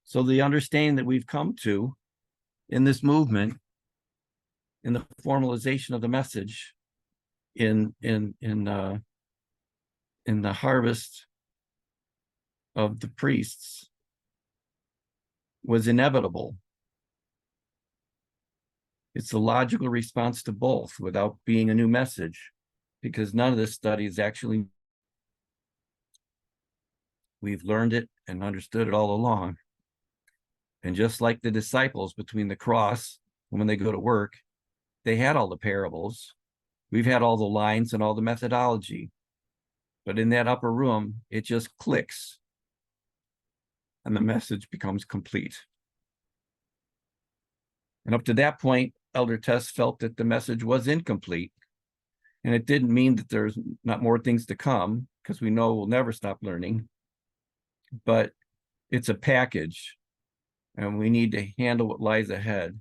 So the understanding that we've come to in this movement, in the formalization of the message, in the harvest of the priests, was inevitable. It's a logical response to both without being a new message, because none of this study is actually, we've learned it and understood it all along. And just like the disciples between the cross and when they go to work, they had all the parables. We've had all the lines and all the methodology. But in that upper room, it just clicks. And the message becomes complete. And up to that point, Elder Tess felt that the message was incomplete. And it didn't mean that there's not more things to come, because we know we'll never stop learning. But it's a package, and we need to handle what lies ahead.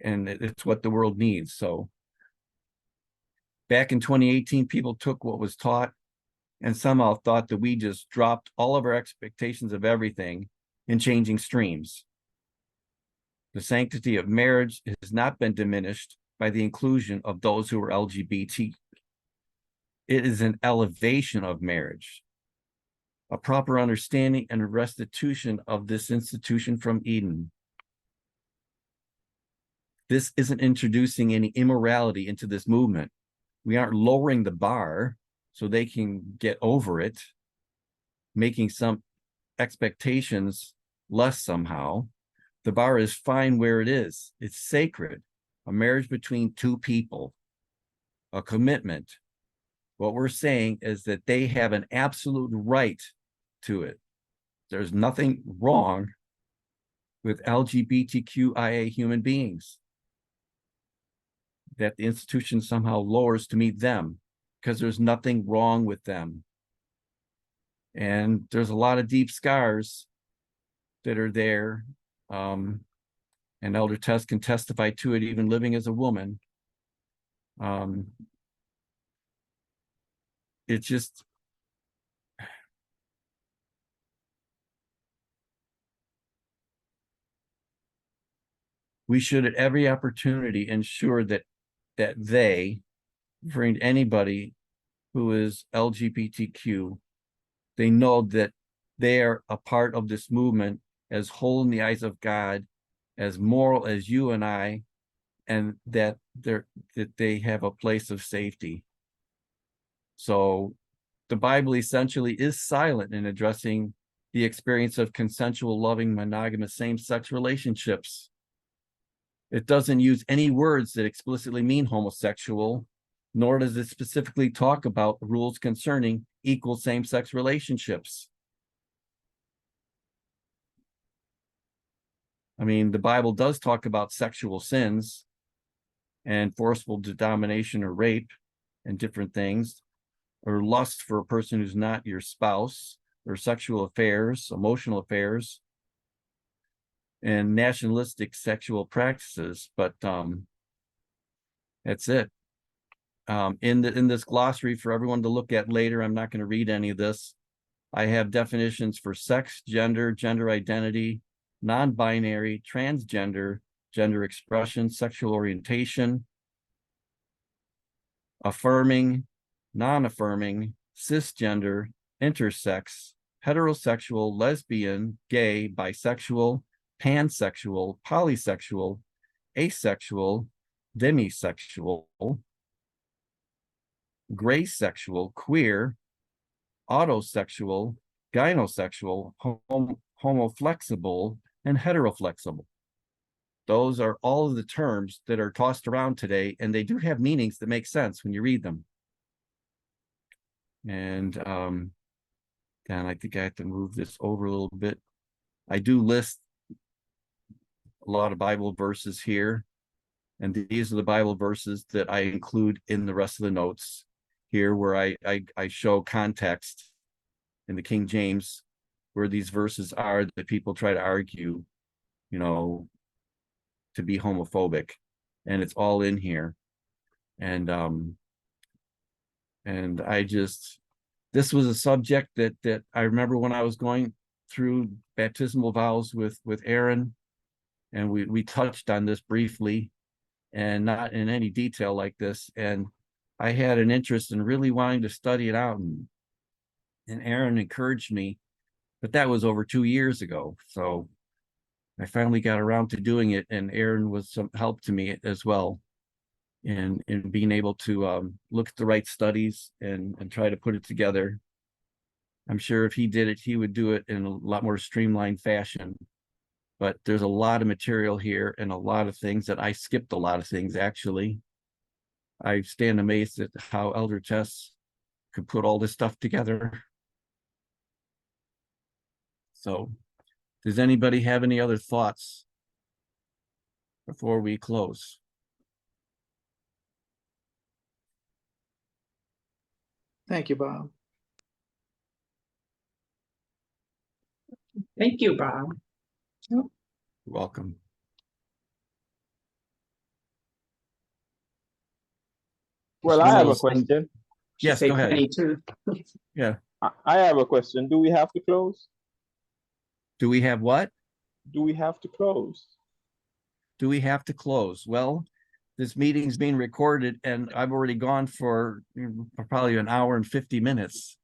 And it's what the world needs. So back in 2018, people took what was taught and somehow thought that we just dropped all of our expectations of everything in changing streams. The sanctity of marriage has not been diminished by the inclusion of those who are LGBT. It is an elevation of marriage, a proper understanding and a restitution of this institution from Eden. This isn't introducing any immorality into this movement. We aren't lowering the bar so they can get over it, making some expectations less somehow. The bar is fine where it is. It's sacred. A marriage between two people, a commitment. What we're saying is that they have an absolute right to it. There's nothing wrong with LGBTQIA human beings that the institution somehow lowers to meet them, because there's nothing wrong with them. And there's a lot of deep scars that are there. And Elder Tess can testify to it, even living as a woman. It's just, we should at every opportunity ensure that they, referring to anybody who is LGBTQ, they know that they are a part of this movement, as whole in the eyes of God, as moral as you and I, and that they have a place of safety. So the Bible essentially is silent in addressing the experience of consensual, loving, monogamous, same-sex relationships. It doesn't use any words that explicitly mean homosexual, nor does it specifically talk about rules concerning equal same-sex relationships. I mean, the Bible does talk about sexual sins and forceful domination or rape and different things, or lust for a person who's not your spouse, or sexual affairs, emotional affairs, and nationalistic sexual practices. But that's it. In this glossary for everyone to look at later, I'm not going to read any of this. I have definitions for sex, gender, gender identity, non-binary, transgender, gender expression, sexual orientation, affirming, non-affirming, cisgender, intersex, heterosexual, lesbian, gay, bisexual, pansexual, polysexual, asexual, demisexual, gray sexual, queer, autosexual, gynosexual, homoflexible, and heteroflexible. Those are all of the terms that are tossed around today, and they do have meanings that make sense when you read them. And I think I have to move this over a little bit. I do list a lot of Bible verses here, and these are the Bible verses that I include in the rest of the notes here, where I show context in the King James where these verses are that people try to argue, you know, to be homophobic, and it's all in here. And I just, this was a subject that I remember when I was going through baptismal vows with Aaron, and we touched on this briefly, and not in any detail like this. And I had an interest in really wanting to study it out, and Aaron encouraged me, but that was over 2 years ago. So I finally got around to doing it, and Aaron was some help to me as well in being able to look at the right studies and try to put it together. I'm sure if he did it, he would do it in a lot more streamlined fashion. But there's a lot of material here and a lot of things that I skipped a lot of things, actually. I stand amazed at how Elder Tess could put all this stuff together. So does anybody have any other thoughts before we close? Thank you, Bob. Thank you, Bob. You're welcome. Well, I have a question. Yes, Say go ahead. Penny too. Yeah. I have a question. Do we have to close? Do we have what? Do we have to close? Do we have to close? Well, this meeting's being recorded, and I've already gone for probably an hour and 50 minutes.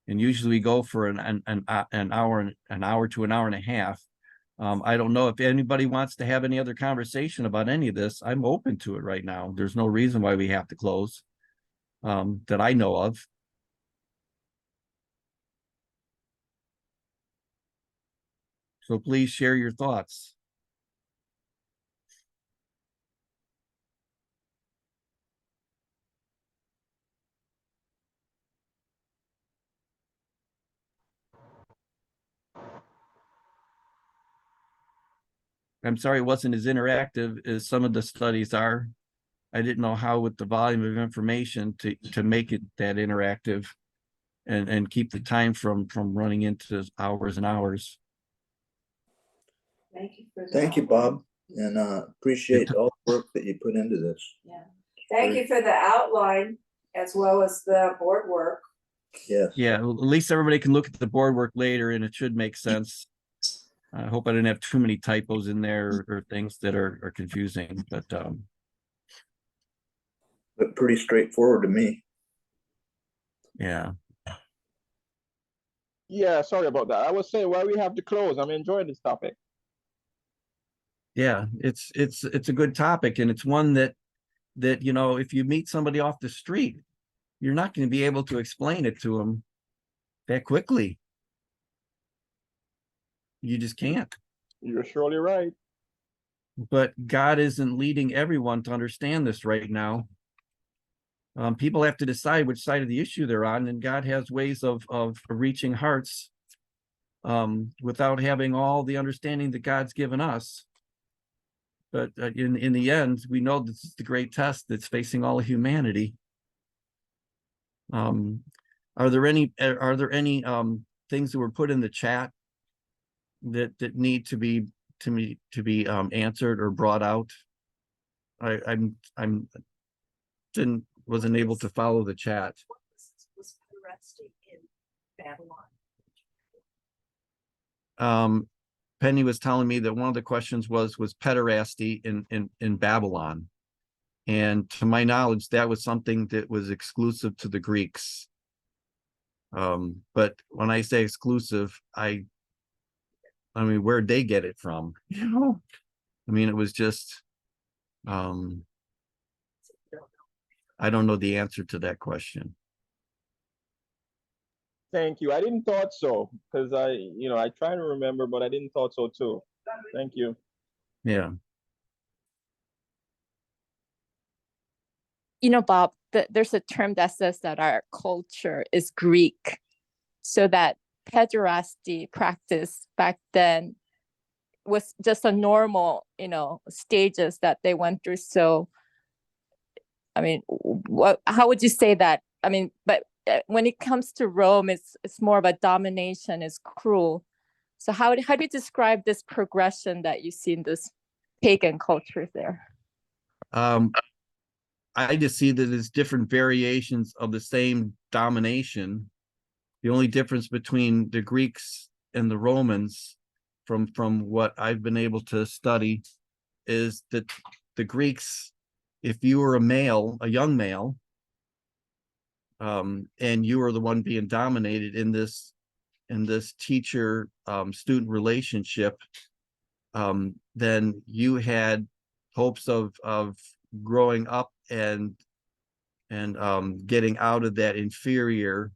And usually we go for an hour to an hour and a half. I don't know if anybody wants to have any other conversation about any of this. I'm open to it right now. There's no reason why we have to close, that I know of. So please share your thoughts. I'm sorry it wasn't as interactive as some of the studies are. I didn't know how with the volume of information to make it that interactive and keep the time from running into hours and hours. Thank you, Bob, and appreciate all the work that you put into this. Yeah. Thank you for the outline as well as the board work. Yes. Yeah, at least everybody can look at the board work later and it should make sense. I hope I didn't have too many typos in there or things that are confusing, but pretty straightforward to me. Yeah. Yeah, sorry about that. I was saying why we have to close. I'm enjoying this topic. Yeah, it's a good topic, and it's one that you know, if you meet somebody off the street, you're not going to be able to explain it to them that quickly. You just can't. You're surely right. But God isn't leading everyone to understand this right now. People have to decide which side of the issue they're on, and God has ways of reaching hearts without having all the understanding that God's given us. But in the end, we know this is the great test that's facing all of humanity. Are there any things that were put in the chat that need to be answered or brought out? Wasn't able to follow the chat. Was arrested in Babylon. Penny was telling me that one of the questions was pederasty in Babylon. And to my knowledge, that was something that was exclusive to the Greeks. But when I say exclusive, I mean, where'd they get it from? You know, I mean, it was just, I don't know the answer to that question. Thank you. I didn't thought so because I try to remember, but I didn't thought so too. Thank you. Yeah. You know, Bob, there's a term that says that our culture is Greek, so that pederasty practice back then was just a normal, stages that they went through. So, I mean, how would you say that? I mean, but when it comes to Rome, it's more about domination, it's cruel. So how do you describe this progression that you see in this pagan culture there? I just see that it's different variations of the same domination. The only difference between the Greeks and the Romans, from what I've been able to study, is that the Greeks, if you were a male, a young male, and you were the one being dominated in this teacher student relationship, then you had hopes of growing up and getting out of that inferior,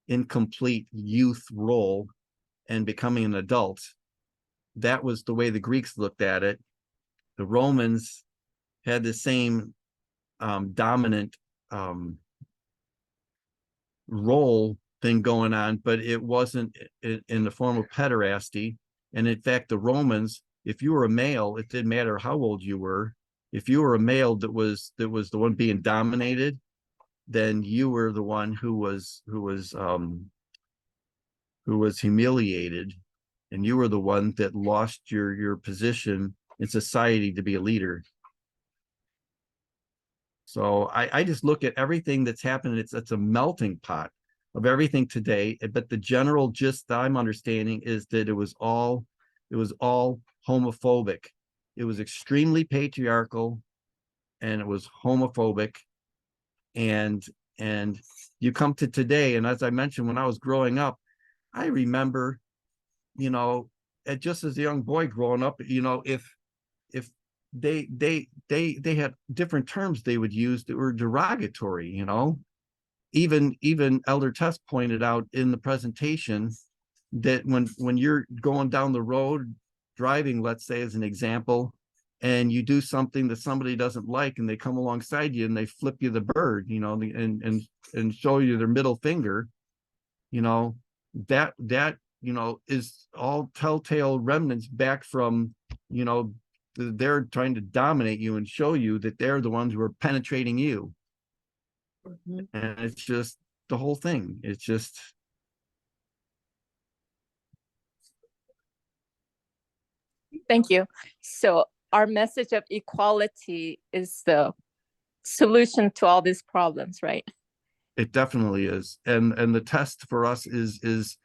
incomplete youth role and becoming an adult. That was the way the Greeks looked at it. The Romans had the same dominant role thing going on, but it wasn't in the form of pederasty. And in fact, the Romans, if you were a male, it didn't matter how old you were. If you were a male that was the one being dominated, then you were the one who was humiliated, and you were the one that lost your position in society to be a leader. So I just look at everything that's happened. It's a melting pot of everything today. But the general gist that I'm understanding is that it was all homophobic. It was extremely patriarchal, and it was homophobic. And you come to today, and as I mentioned, when I was growing up, I remember, just as a young boy growing up, if they had different terms they would use that were derogatory. Even Elder Tess pointed out in the presentation that when you're going down the road driving, let's say as an example, and you do something that somebody doesn't like, and they come alongside you and they flip you the bird, and show you their middle finger, that is all telltale remnants back from, they're trying to dominate you and show you that they're the ones who are penetrating you. And it's just the whole thing. It's just. Thank you. So our message of equality is the solution to all these problems, right? It definitely is. And the test for us is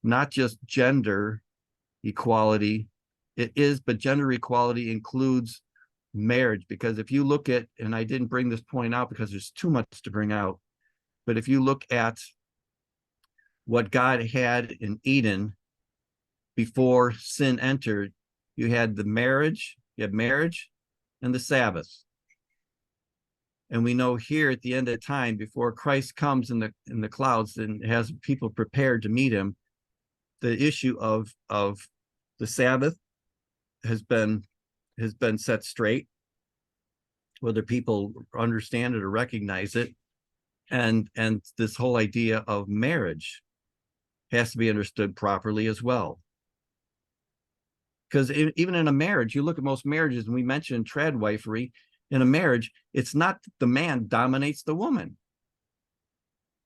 not just gender equality. It is, but gender equality includes marriage, because if you look at, and I didn't bring this point out because there's too much to bring out, but if you look at what God had in Eden before sin entered, you had marriage and the Sabbath. And we know here at the end of time, before Christ comes in the clouds and has people prepared to meet him, the issue of the Sabbath has been set straight, whether people understand it or recognize it. And this whole idea of marriage has to be understood properly as well. Because even in a marriage, you look at most marriages, and we mentioned tradwifery. In a marriage, it's not that the man dominates the woman.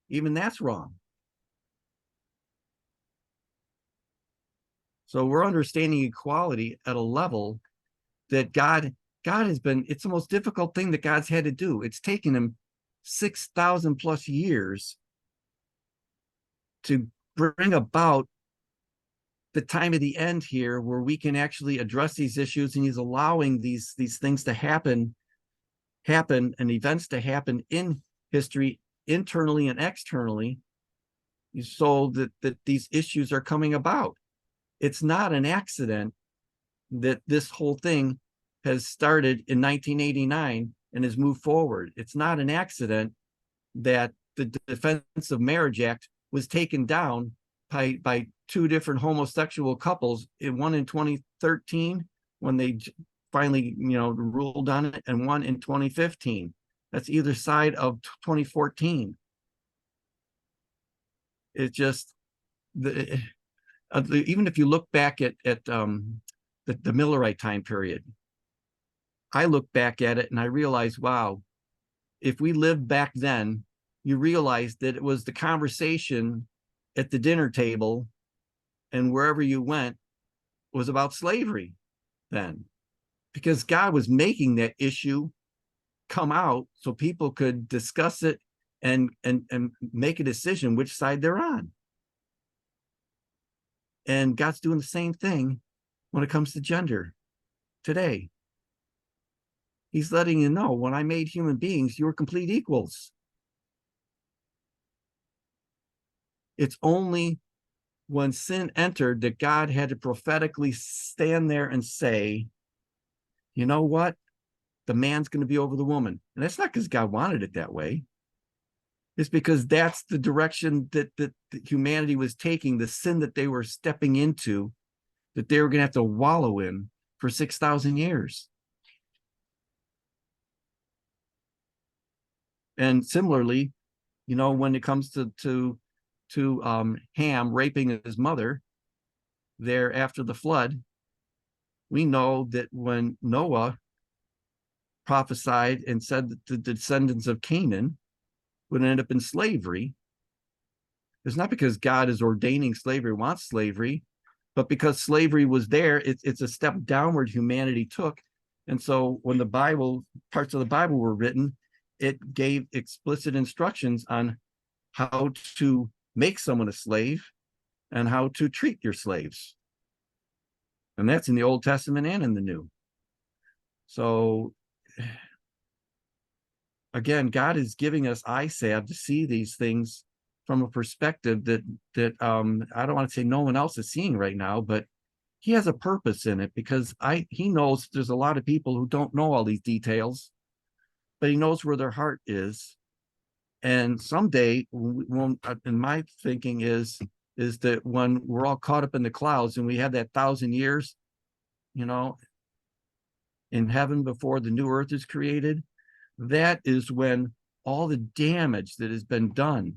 Even that's wrong. So we're understanding equality at a level that God has been, it's the most difficult thing that God's had to do. It's taken him 6,000 plus years to bring about the time of the end here, where we can actually address these issues, and he's allowing these things to happen and events to happen in history, internally and externally, so that these issues are coming about. It's not an accident that this whole thing has started in 1989 and has moved forward. It's not an accident that the Defense of Marriage Act was taken down by two different homosexual couples, one in 2013 when they finally ruled on it, and one in 2015. That's either side of 2014. It's just even if you look back at the Millerite time period, I look back at it and I realize, wow, if we lived back then you realize that it was the conversation at the dinner table and wherever you went was about slavery then, because God was making that issue come out so people could discuss it and make a decision which side they're on. And God's doing the same thing when it comes to gender today. He's letting you know, when I made human beings, you were complete equals. It's only when sin entered that God had to prophetically stand there and say, you know what? The man's going to be over the woman. And that's not because God wanted it that way. It's because that's the direction that humanity was taking, the sin that they were stepping into, that they were going to have to wallow in for 6,000 years. And similarly, you know, when it comes to Ham raping his mother there after the flood, we know that when Noah prophesied and said that the descendants of Canaan would end up in slavery, it's not because God is ordaining slavery, wants slavery, but because slavery was there. It's a step downward humanity took. And so when the Bible, parts of the Bible were written, it gave explicit instructions on how to make someone a slave and how to treat your slaves. And that's in the Old Testament and in the New. So again, God is giving us eye salve to see these things from a perspective that I don't want to say no one else is seeing right now, but he has a purpose in it, because he knows there's a lot of people who don't know all these details, but he knows where their heart is. And someday, when, in my thinking is that when we're all caught up in the clouds and we have that 1,000 years, you know, in heaven before the new earth is created, that is when all the damage that has been done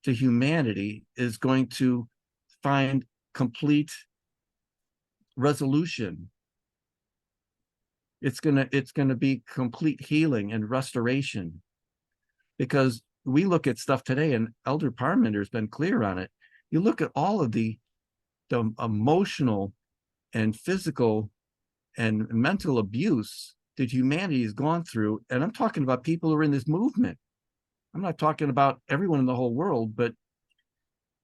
to humanity is going to find complete resolution. It's gonna be complete healing and restoration, because we look at stuff today, and Elder Parmenter has been clear on it. You look at all of the emotional and physical and mental abuse that humanity has gone through, and I'm talking about people who are in this movement. I'm not talking about everyone in the whole world, but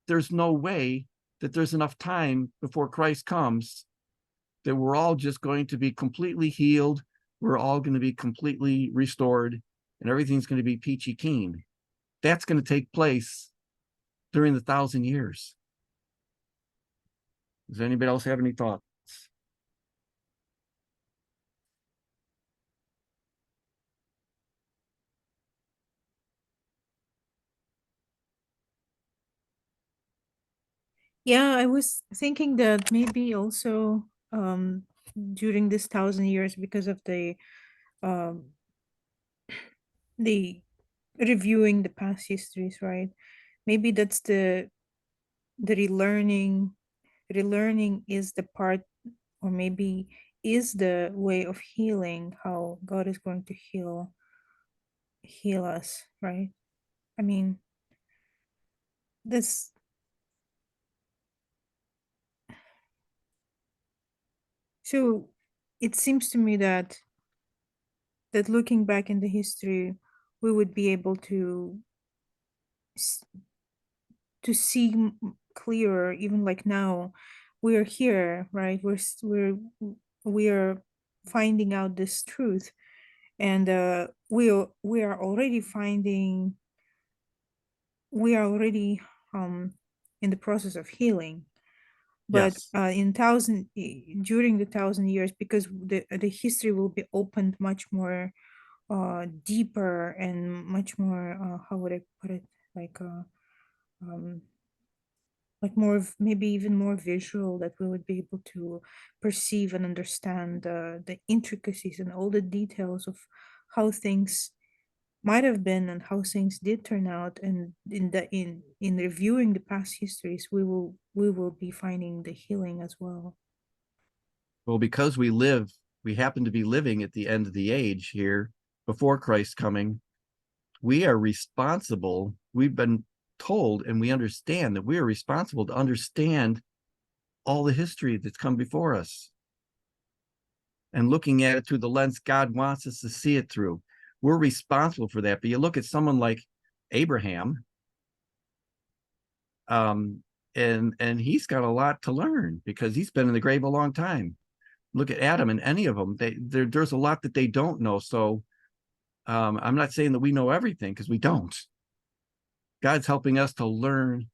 there's no way that there's enough time before Christ comes that we're all just going to be completely healed. We're all going to be completely restored, and everything's going to be peachy keen. That's going to take place during the 1,000 years. Does anybody else have any thoughts? Yeah, I was thinking that maybe also during this 1,000 years, because of um the reviewing the past histories, right? Maybe that's the relearning. Relearning is the part, or maybe is the way of healing, how God is going to heal us, right? I mean, this so it seems to me that looking back in the history, we would be able to see clearer. Even like now, we are here, right? We are finding out this truth, and we are already finding, we are already in the process of healing. But Yes. during the 1,000 years, because the history will be opened much more deeper and much more how would I put it, like um more maybe even more visual, that we would be able to perceive and understand the intricacies and all the details of how things might have been and how things did turn out. And in reviewing the past histories, we will be finding the healing as well. Well, because we happen to be living at the end of the age here before Christ's coming, we are responsible. We've been told and we understand that we are responsible to understand all the history that's come before us and looking at it through the lens God wants us to see it through. We're responsible for that. But you look at someone like Abraham, and he's got a lot to learn because he's been in the grave a long time. Look at Adam and any of them. There's a lot that they don't know. So I'm not saying that we know everything because we don't. God's helping us to learn,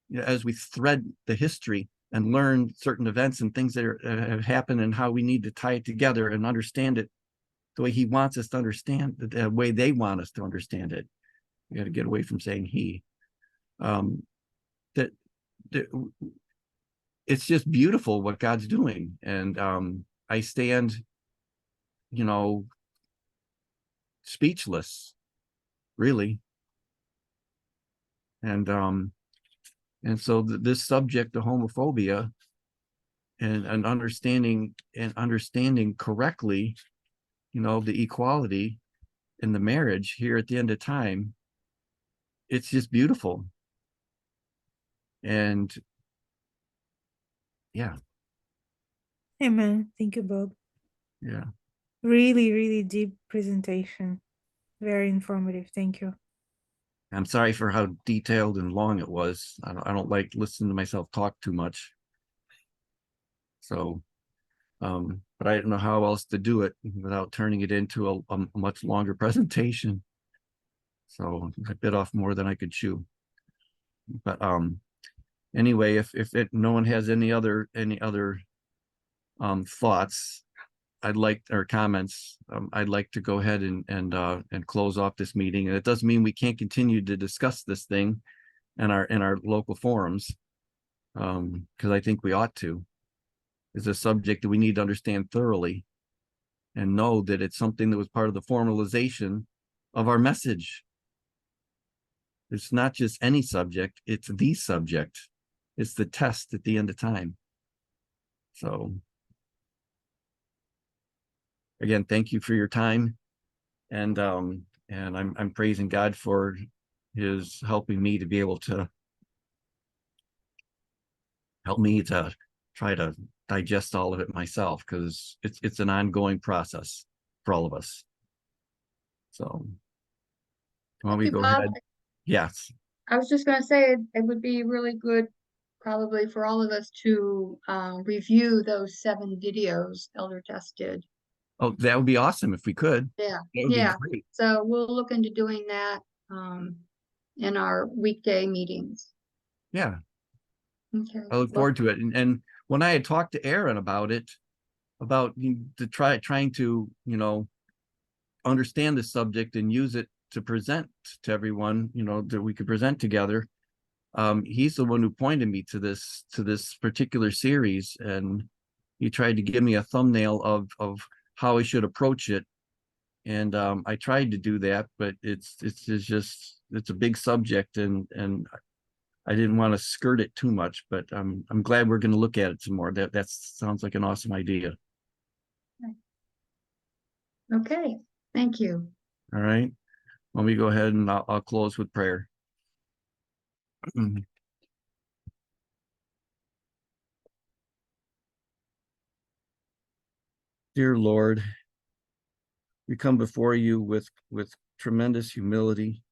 you know, as we thread the history and learn certain events and things that have happened and how we need to tie it together and understand it the way he wants us to understand it, the way they want us to understand it. We got to get away from saying he. That it's just beautiful what God's doing. And I stand, you know, speechless, really. And so this subject of homophobia and understanding correctly, you know, the equality in the marriage here at the end of time, it's just beautiful. And yeah. Amen. Thank you, Bob. Yeah. Really, really deep presentation. Very informative. Thank you. I'm sorry for how detailed and long it was. I don't like listening to myself talk too much. So, but I don't know how else to do it without turning it into a much longer presentation. So I bit off more than I could chew. But anyway, if no one has any other thoughts, I'd like, or comments, I'd like to go ahead and close off this meeting. And it doesn't mean we can't continue to discuss this thing in our local forums, because I think we ought to. It's a subject that we need to understand thoroughly and know that it's something that was part of the formalization of our message. It's not just any subject, it's the subject. It's the test at the end of time. So again, thank you for your time. And I'm praising God for his helping me to be able to help me to try to digest all of it myself, because it's an ongoing process for all of us. So why don't we Thank you, go Bob. ahead? Yes. I was just gonna say, it would be really good, probably for all of us to review those 7 videos Elder Tess did. Oh, that would be awesome if we could. Yeah, That would be yeah. great. So we'll look into doing that in our weekday meetings. Yeah, Okay. I look forward to it. And when I had talked to Aaron about it, about trying to, you know, understand the subject and use it to present to everyone, you know, that we could present together. He's the one who pointed me to this particular series, and he tried to give me a thumbnail of how I should approach it. And I tried to do that, but it's a big subject, and I didn't want to skirt it too much. But I'm glad we're going to look at it some more. That sounds like an awesome idea. Okay, thank you. All right. Let me go ahead and I'll close with prayer. Dear Lord, we come before you with tremendous humility,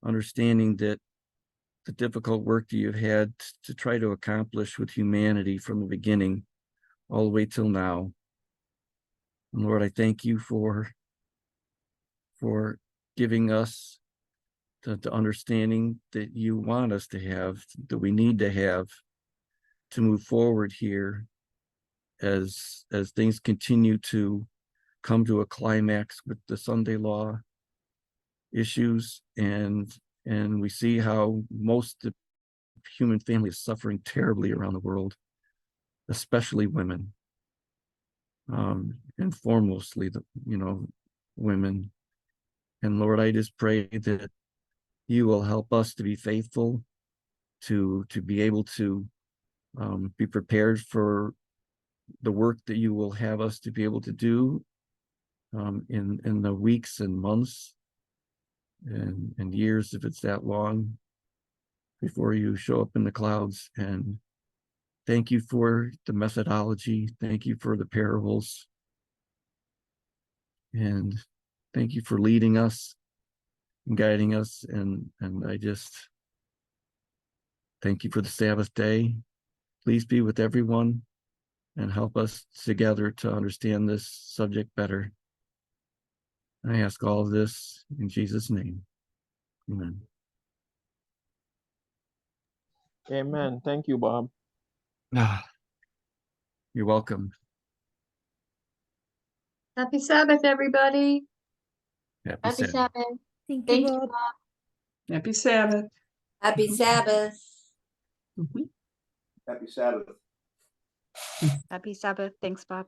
understanding that the difficult work that you've had to try to accomplish with humanity from the beginning all the way till now. And Lord, I thank you for giving us the understanding that you want us to have, that we need to have to move forward here as things continue to come to a climax with the Sunday law issues, and we see how most of the human family is suffering terribly around the world, especially women, and foremostly the, you know, women. And Lord, I just pray that you will help us to be faithful, to be able to be prepared for the work that you will have us to be able to do in the weeks and months and years, if it's that long, before you show up in the clouds. And thank you for the methodology. Thank you for the parables. And thank you for leading us and guiding us. And I just thank you for the Sabbath day. Please be with everyone and help us together to understand this subject better. I ask all of this in Jesus' name. Amen. Amen. Thank you, Bob. You're welcome. Happy Sabbath, everybody. Happy Happy Sabbath. Sabbath. Thank you, Thank you, Bob. Bob. Happy Sabbath. Happy Sabbath. Happy Sabbath. Happy Sabbath. Thanks, Bob.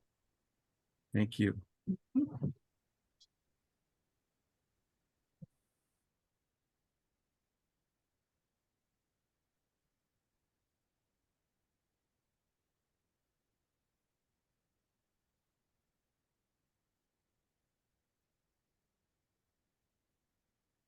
Thank you.